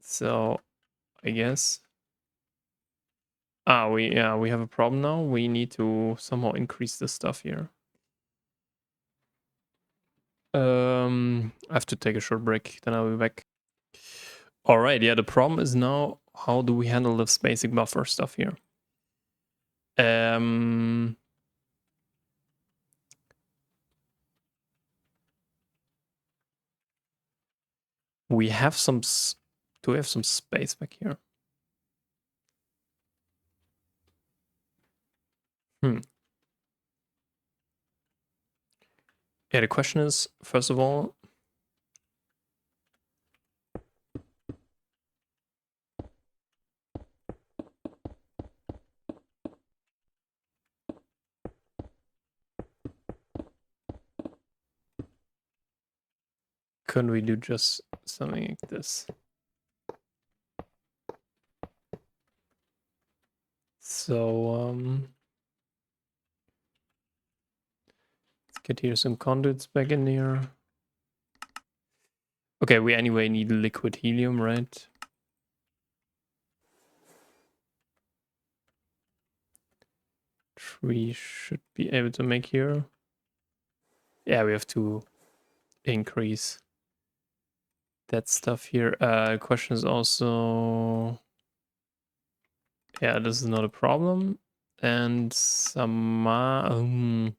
So I guess we have a problem now. We need to somehow increase the stuff here. I have to take a short break, then I'll be back. All right, yeah, the problem is now how do we handle this basic buffer stuff here? We have some do we have some space back here? Yeah, the question is, first of all, couldn't we do just something like this? So let's get here some conduits back in here. Okay, we anyway need liquid helium, right? We should be able to make here. Yeah, we have to increase that stuff here. Question is also, yeah, this is not a problem. And some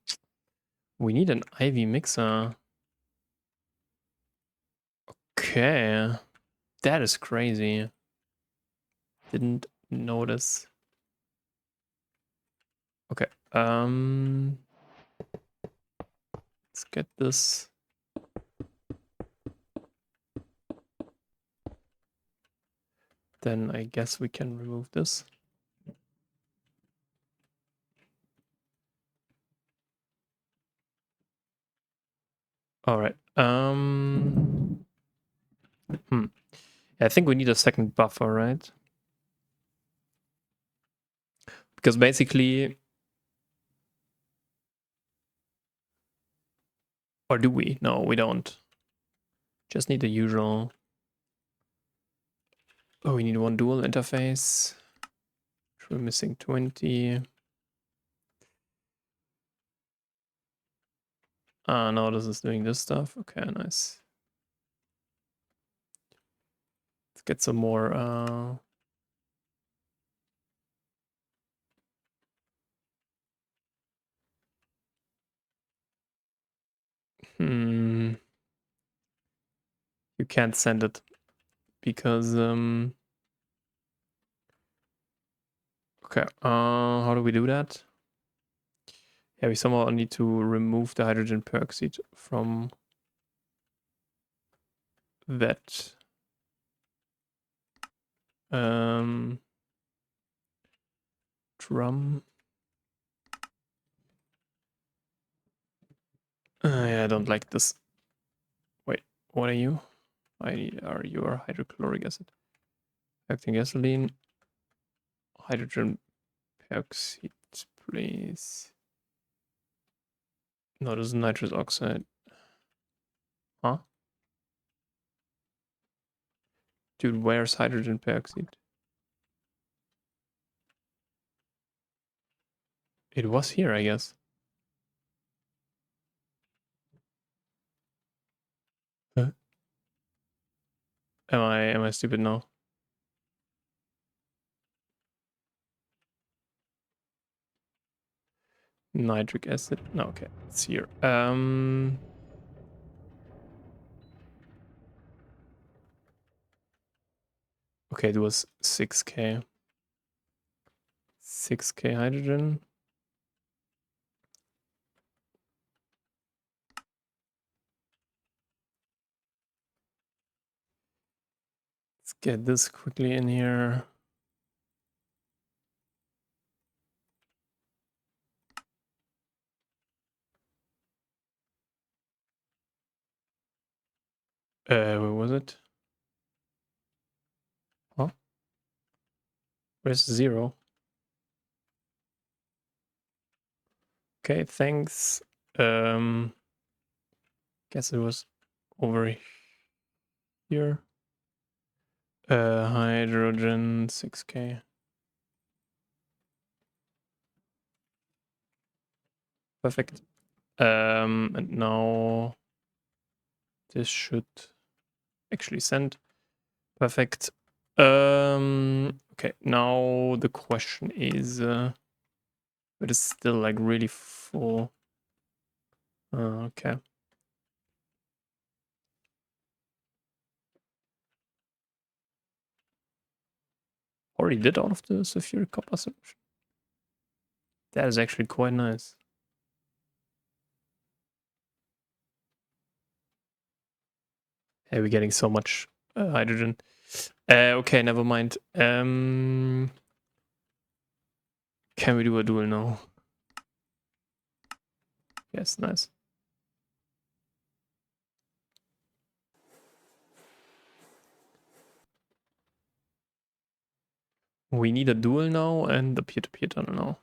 we need an IV mixer. Okay, that is crazy. Didn't notice. Okay, let's get this. Then I guess we can remove this. All right. I think we need a second buffer, right? Because basically, or do we? No, we don't. Just need the usual. Oh, we need one dual interface. We're missing 20. Ah, no, this is doing this stuff. Okay, nice. Let's get some more. You can't send it because okay, how do we do that? Yeah, we somehow need to remove the hydrogen peroxide from that. Drum. Yeah, I don't like this. Wait, what are you? Are you a hydrochloric acid? Acting gasoline. Hydrogen peroxide, please. No, this is nitrous oxide. Huh? Dude, where's hydrogen peroxide? It was here, I guess. Huh? Am I stupid now? Nitric acid. No, okay, it's here. Okay, it was 6k. 6k hydrogen. Let's get this quickly in here. Where was it? Huh? Where's 0? Okay, thanks. Guess it was over here. Hydrogen 6K. Perfect. And now this should actually send. Perfect. Okay, now the question is, it is still like really full. Okay. Already did all of the sulfuric copper solution. That is actually quite nice. Hey, we're getting so much hydrogen. Okay, never mind. Can we do a duel now? Yes, nice. We need a duel now and a peer-to-peer tunnel now.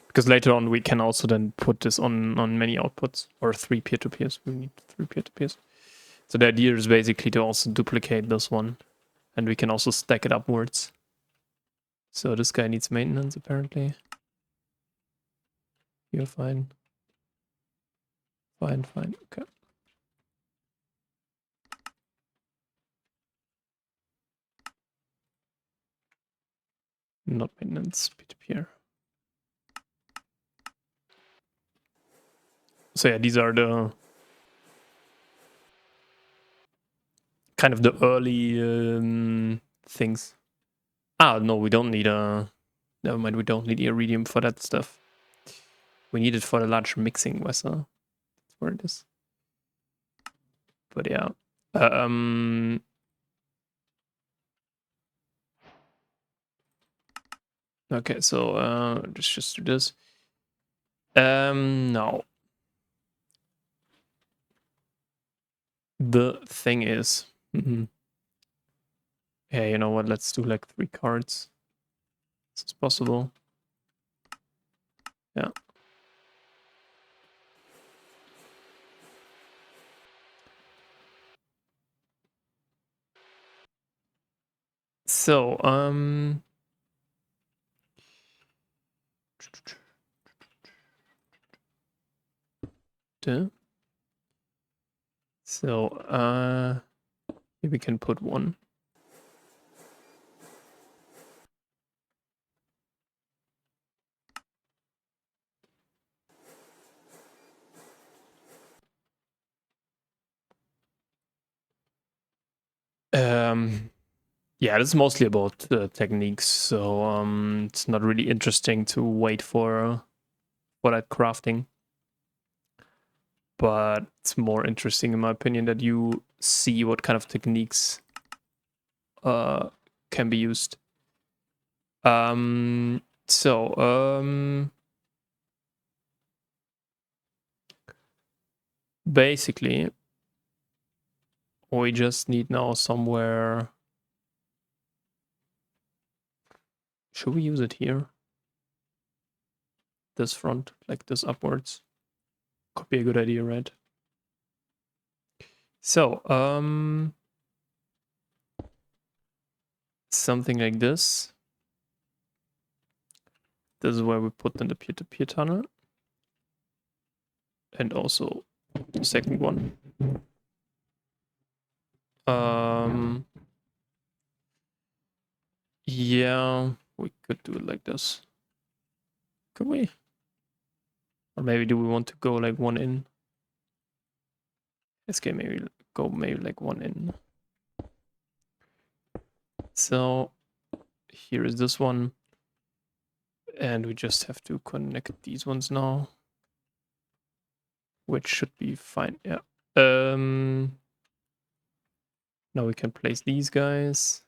Because later on we can also then put this on many outputs, or 3 peer-to-peers. We need 3 peer-to-peers. So the idea is basically to also duplicate this one, and we can also stack it upwards. So this guy needs maintenance apparently. You're fine. Fine, okay. Not maintenance, peer-to-peer. So yeah, these are the kind of the early things. Ah, no, we don't need a... Never mind, we don't need iridium for that stuff. We need it for the large mixing vessel. That's where it is. But yeah. Okay, so let's just do this. Now. The thing is... Yeah, you know what? Let's do like 3 cards. This is possible. Yeah. So, so, maybe we can put 1. Yeah, this is mostly about techniques, so it's not really interesting to wait for that crafting. But it's more interesting, in my opinion, that you see what kind of techniques can be used. Basically, we just need now somewhere... Should we use it here? This front, like this upwards? Could be a good idea, right? So, something like this. This is where we put in the peer-to-peer tunnel. And also the second one. Yeah, we could do it like this. Could we? Or maybe do we want to go like 1 in? Let's get maybe like 1 in. So here is this one. And we just have to connect these ones now. Which should be fine, yeah. Now we can place these guys.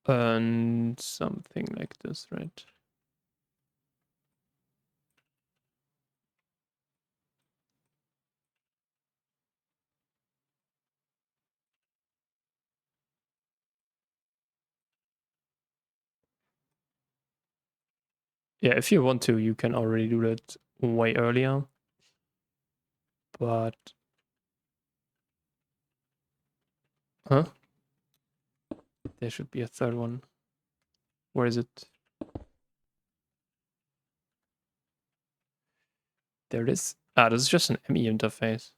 And something like this, right? Yeah, if you want to, you can already do that way earlier. But... Huh? There should be a third one. Where is it? There it is. Ah, this is just an ME interface.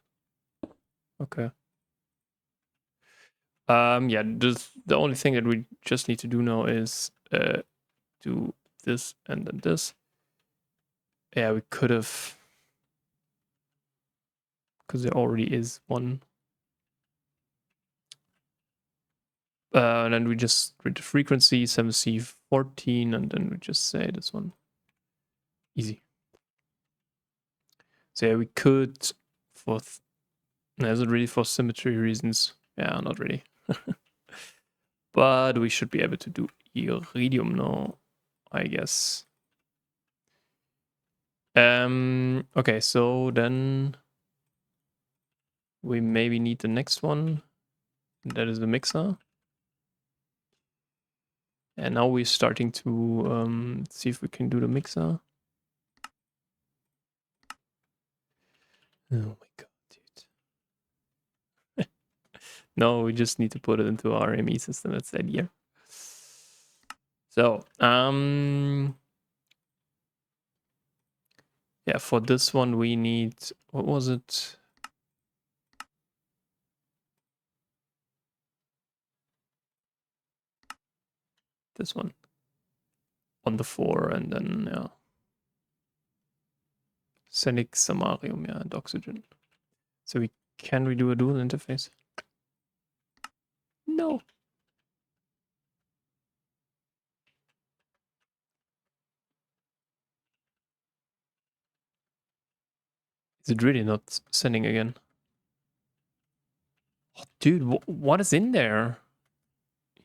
Okay. Yeah, the only thing that we just need to do now is do this and then this. Yeah, we could have, because there already is one. And then we just read the frequency, 7C14, and then we just say this one. Easy. So yeah, we could, for, no, is it really for symmetry reasons? Yeah, not really. But we should be able to do iridium now, I guess. Okay, so then we maybe need the next one. That is the mixer. And now we're starting to see if we can do the mixer. Oh my god, dude. No, we just need to put it into our ME system. That's the idea. So, yeah, for this one we need, what was it? This one. On the 4, and then, yeah. Scenic Samarium, yeah, and oxygen. So can we do a dual interface? No. Is it really not sending again? Oh, dude, what is in there?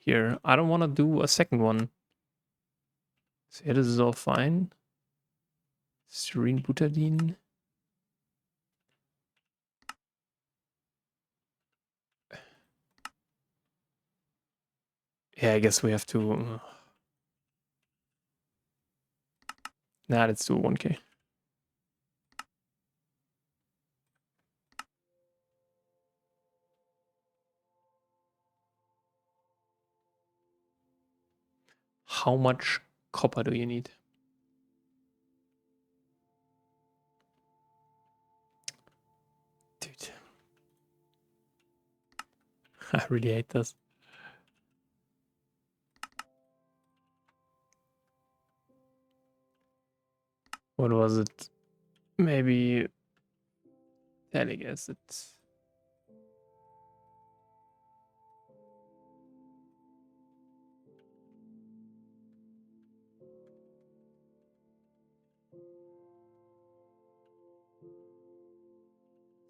Here, I don't want to do a second one. So yeah, this is all fine. Serene butadiene. Yeah, I guess we have to... Nah, let's do 1K. How much copper do you need? Dude. I really hate this. What was it? Maybe... I guess it's...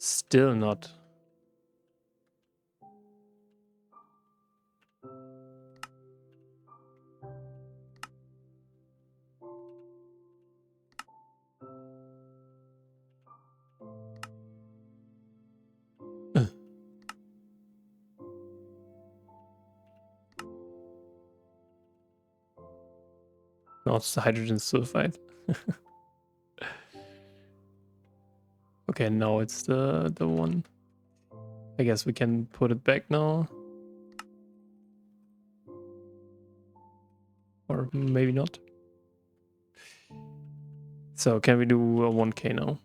Still not. No, it's the hydrogen sulfide. Okay, now it's the one. I guess we can put it back now. Or maybe not. So can we do a 1K now?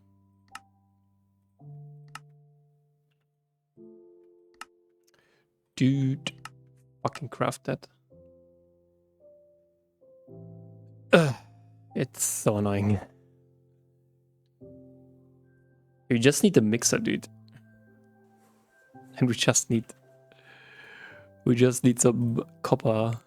Dude. Fucking craft that. Ugh, it's so annoying. We just need the mixer, dude. And we just need some copper.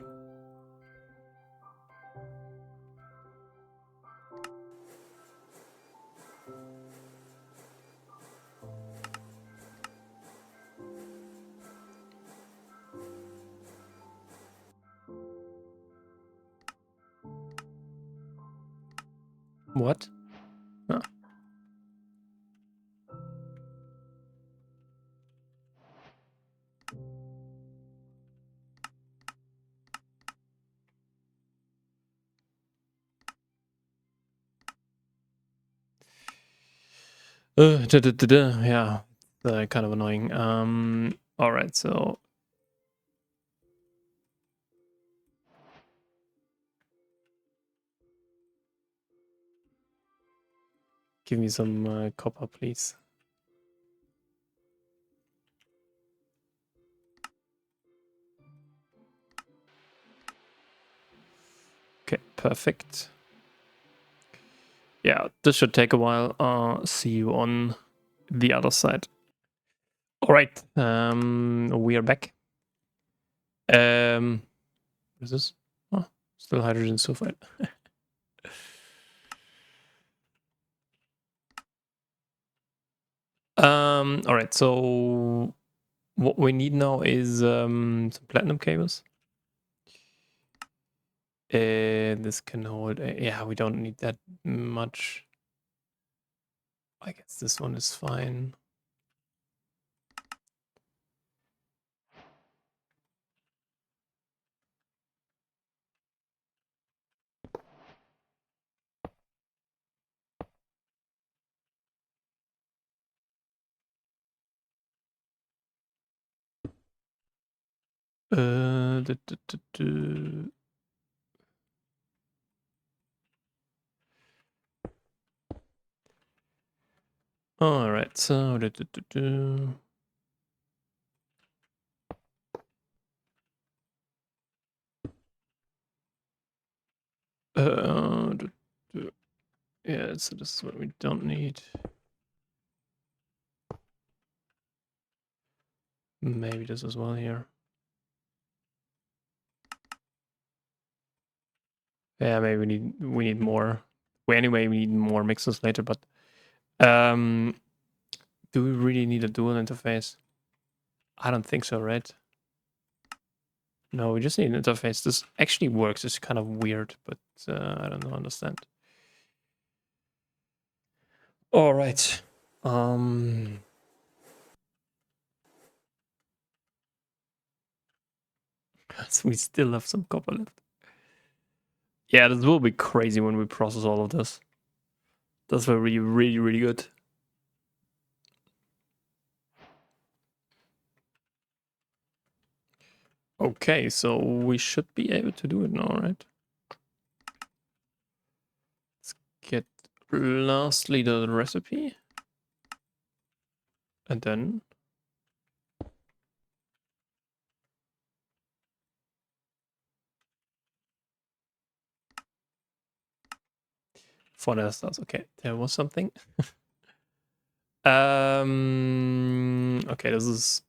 What? Ah. Yeah, kind of annoying. All right, so give me some copper, please. Okay, perfect. Yeah, this should take a while. See you on the other side. All right, we are back. What is this? Oh, still hydrogen sulfide. All right, so what we need now is some platinum cables. This can hold. Yeah, we don't need that much. I guess this one is fine. Uh, du- du- du- du. All right, so yeah, so this is what we don't need. Maybe this as well here. Yeah, maybe we need more. Well, anyway, we need more mixers later, but do we really need a dual interface? I don't think so, right? No, we just need an interface. This actually works. It's kind of weird, but I don't understand. All right. So we still have some copper left. Yeah, this will be crazy when we process all of this. That's will be really, really good. Okay, so we should be able to do it now, right? Let's get lastly the recipe. And then for the stars. Okay, there was something. Okay, this is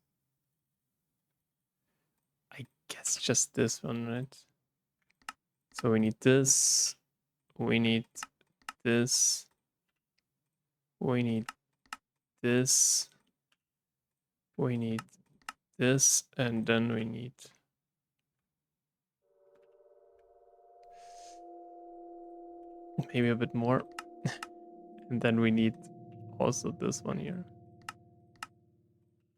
I guess just this one, right? So we need this, we need this, we need this, we need this, and then we need maybe a bit more. And then we need also this one here.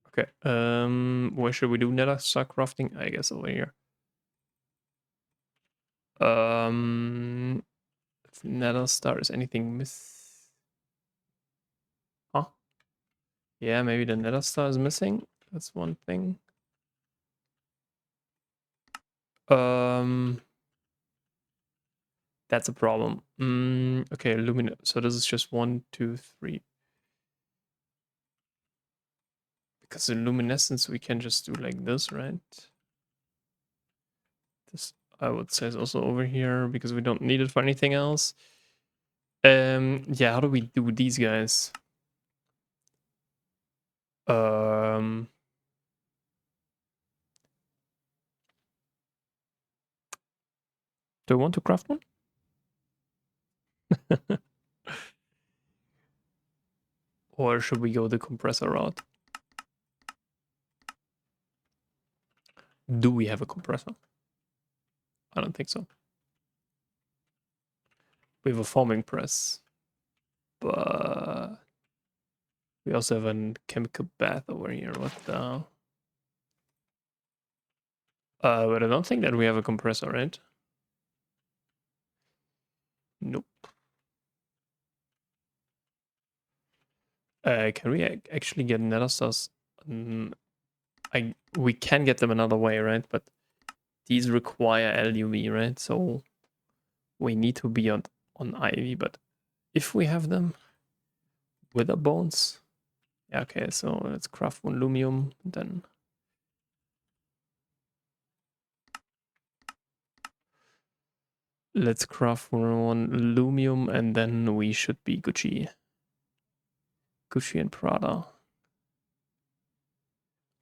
Okay, where should we do nether star crafting? I guess over here. Nether star, is anything miss? Huh? Yeah, maybe the nether star is missing. That's one thing. That's a problem. Okay, luminous. So this is just 1, 2, 3. Because the luminescence we can just do like this, right? This I would say is also over here because we don't need it for anything else. Yeah, how do we do these guys? Um, do I want to craft one? Or should we go the compressor route? Do we have a compressor? I don't think so. We have a forming press, but we also have a chemical bath over here. What the? But I don't think that we have a compressor, right? Nope. Can we actually get nether stars? We can get them another way, right? But these require LUV, right? So we need to be on Ivy. But if we have them, wither bones. Yeah, okay. So let's craft one lumium. Then let's craft one lumium, and then we should be Gucci. Gucci and Prada.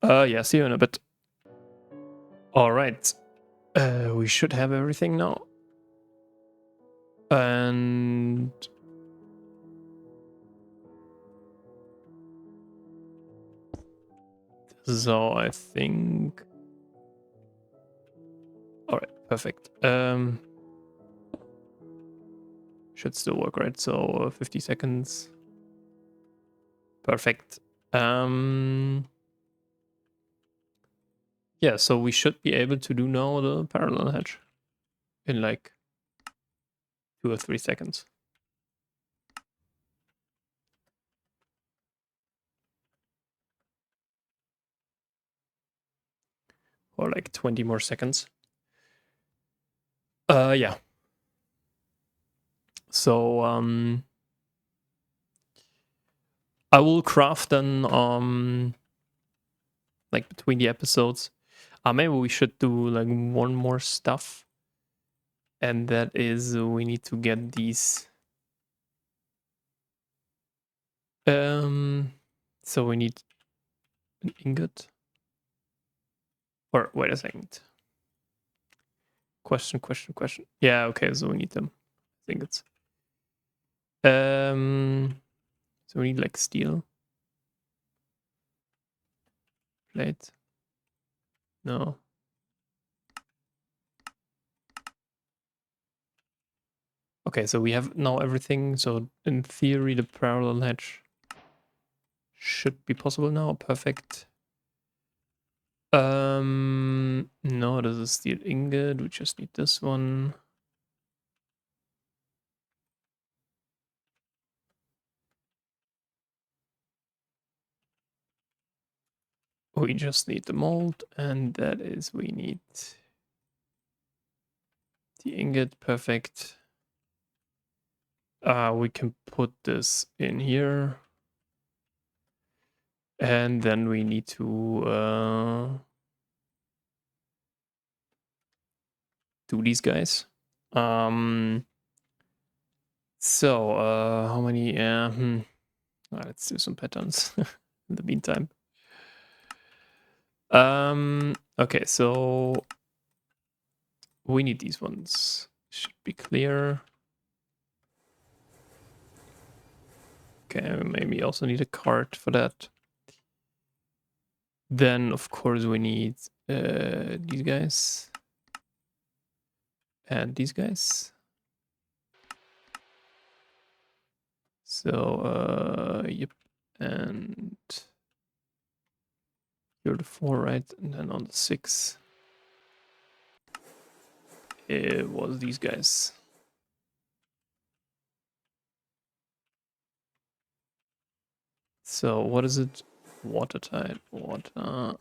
Yeah, see you in a bit. All right. We should have everything now. And so I think. All right, perfect. Should still work, right? So 50 seconds. Perfect. Yeah, so we should be able to do now the parallel hatch in like 2 or 3 seconds. Or like 20 more seconds. Yeah. So I will craft then like between the episodes. Maybe we should do like one more stuff. And that is we need to get these. So we need an ingot. Or wait a second. Question. Yeah, okay, so we need them. Ingots. So we need like steel. Plate. No. Okay, so we have now everything. So in theory, the parallel hatch should be possible now. Perfect. No, this is steel ingot. We just need this one. We just need the mold, and that is we need the ingot. Perfect. We can put this in here. And then we need to do these guys. So, how many? Let's do some patterns in the meantime. Okay, so we need these ones. Should be clear. Okay, maybe also need a cart for that. Then, of course, we need these guys and these guys. So, yep, and you're the 4, right? And then on the 6, it was these guys. So, what is it? Watertight, water.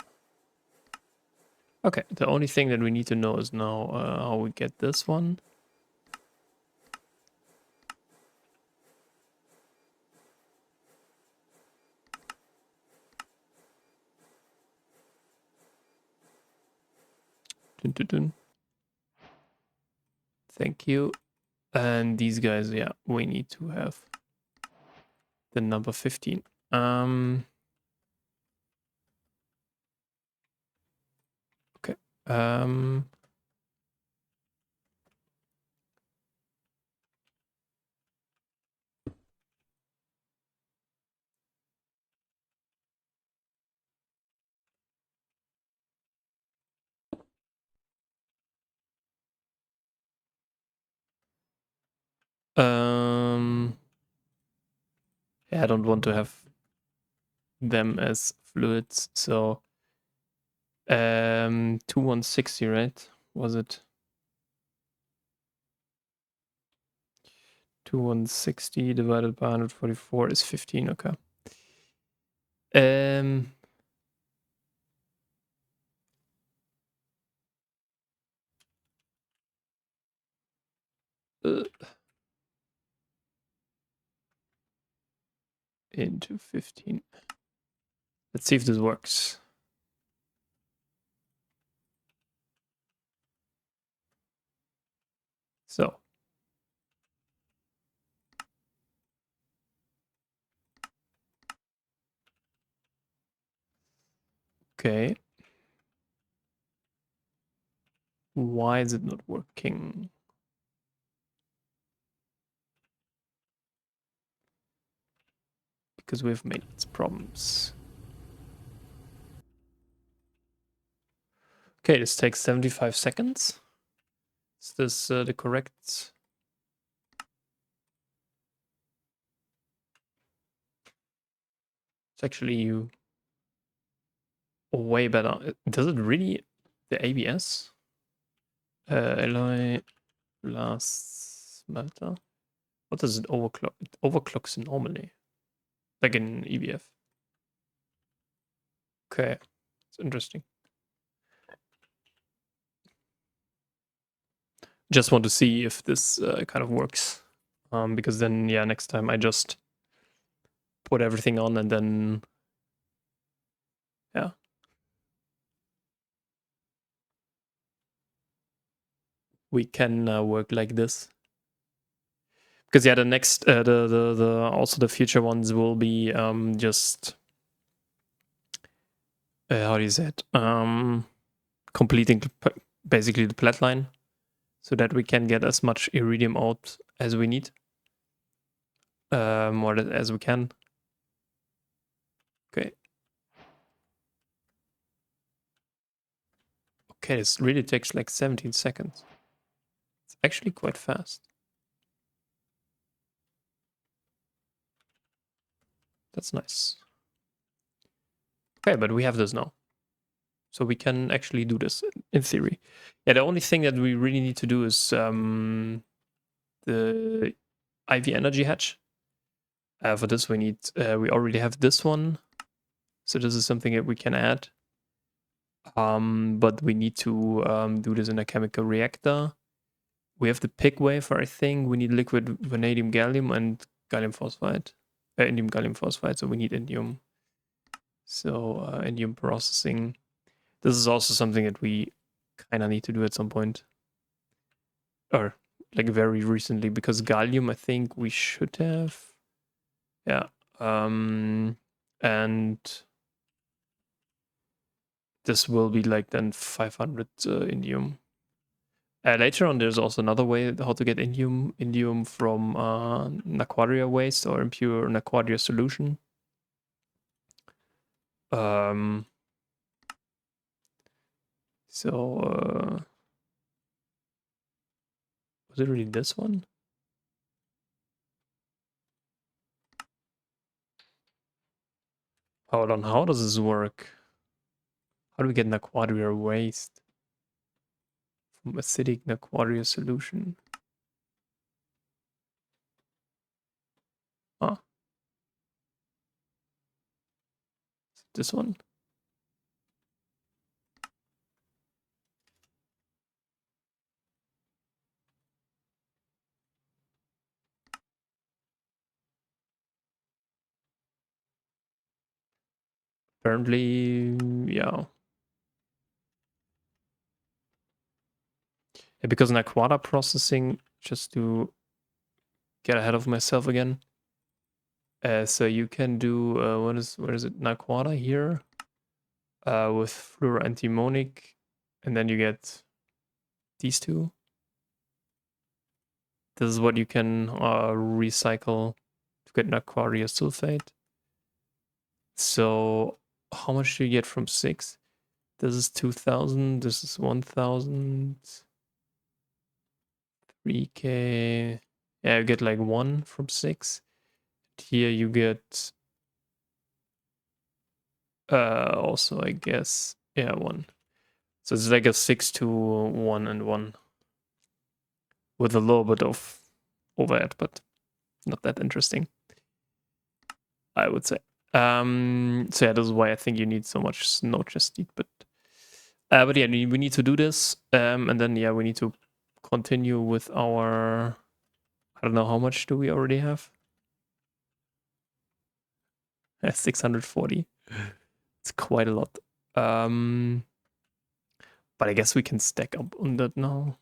Okay, the only thing that we need to know is now how we get this one. Dun, dun, dun. Thank you. And these guys, yeah, we need to have the number 15. Okay. Yeah, I don't want to have them as fluids, so 2160, right? Was it 2160 divided by 144 is 15? Okay. Um, uh, into 15. Let's see if this works. So. Okay. Why is it not working? Because we've made its problems. Okay, this takes 75 seconds. Is this the correct? It's actually way better. Does it really? The ABS? Alloy plus smelter. What does it overclock? It overclocks normally, like in EBF. Okay, it's interesting. Just want to see if this kind of works, because then yeah, next time I just put everything on and then yeah. We can work like this. Because yeah, the next the also the future ones will be just how do you say it? Completing basically the plat line so that we can get as much iridium out as we need. Or as we can. Okay. Okay, this really takes like 17 seconds. It's actually quite fast. That's nice. Okay, but we have this now. So we can actually do this in theory. Yeah, the only thing that we really need to do is the IV energy hatch. For this we need, we already have this one. So this is something that we can add. But we need to do this in a chemical reactor. We have the pig wafer, I think. We need liquid vanadium gallium and gallium phosphide. Indium gallium phosphide, so we need indium. So indium processing. This is also something that we kind of need to do at some point. Or like very recently, because gallium, I think we should have. Yeah. And this will be like then 500 indium. Later on, there's also another way how to get indium from Naquaria waste or impure Naquaria solution. So was it really this one? Hold on, how does this work? How do we get Naquaria waste from acidic Naquaria solution? Ah, this one. Apparently, yeah. Yeah, because Naquaria processing, just to get ahead of myself again. So you can do what is it? Naquaria here with fluoroantimonic, and then you get these two. This is what you can recycle to get Naquaria sulfate. So how much do you get from 6? This is 2000, this is 1000, 3k. Yeah, you get like 1 from 6. Here you get also, I guess, yeah, 1. So it's like a 6 to 1 and 1 with a little bit of overhead, but not that interesting, I would say. So yeah, this is why I think you need so much snow chest eat, but yeah, we need to do this, and then yeah, we need to continue with our. I don't know how much do we already have. 640. It's quite a lot. But I guess we can stack up on that now.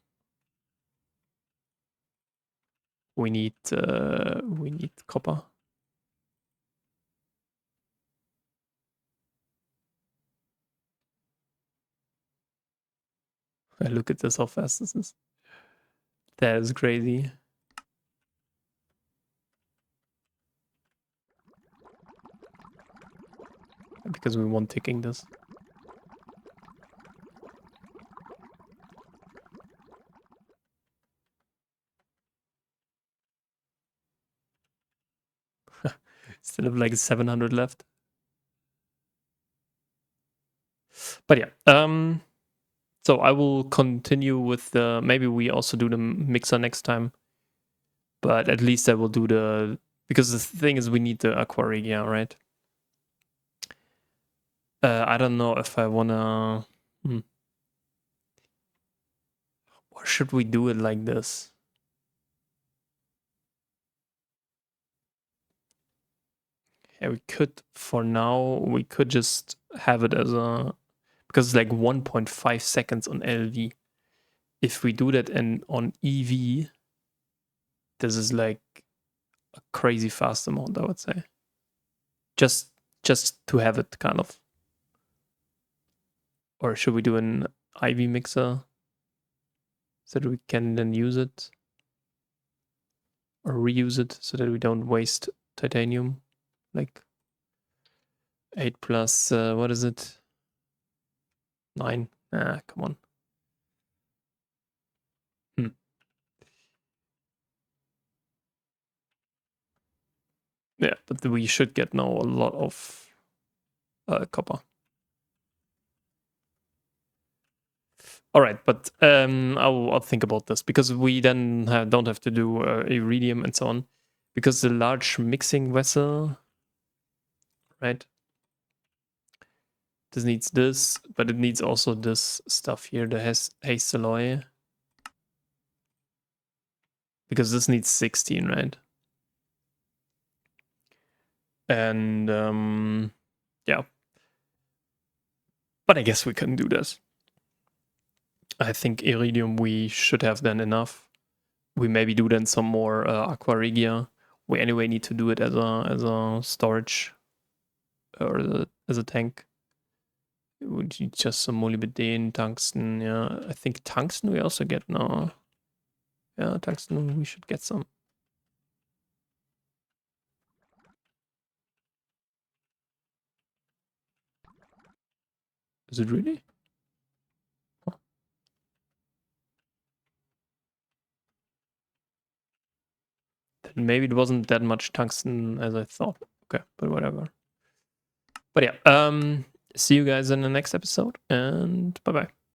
We need copper. Look at this, how fast this is. That is crazy. Because we want ticking this. Still have like 700 left. But yeah, so I will continue with the, maybe we also do the mixer next time. But at least I will do the, because the thing is we need the Aquaregia, right? I don't know if I wanna, or should we do it like this? Yeah, we could, for now, we could just have it as a, because it's like 1.5 seconds on LV. If we do that on EV, this is like a crazy fast amount, I would say. Just to have it kind of. Or should we do an IV mixer so that we can then use it? Or reuse it so that we don't waste titanium? Like 8 plus, what is it? 9. Ah, come on. Yeah, but we should get now a lot of copper. All right, but I'll think about this because we then don't have to do iridium and so on, because the large mixing vessel, right? This needs this, but it needs also this stuff here, the haste alloy, because this needs 16, right? And yeah, but I guess we can do this. I think iridium we should have then enough. We maybe do then some more Aquaregia. We anyway need to do it as a storage or as a tank. We need just some molybdenum, tungsten. Yeah, I think tungsten we also get now. Yeah, tungsten we should get some. Is it really? Huh. Then maybe it wasn't that much tungsten as I thought. Okay, but whatever. But yeah, see you guys in the next episode, and bye bye.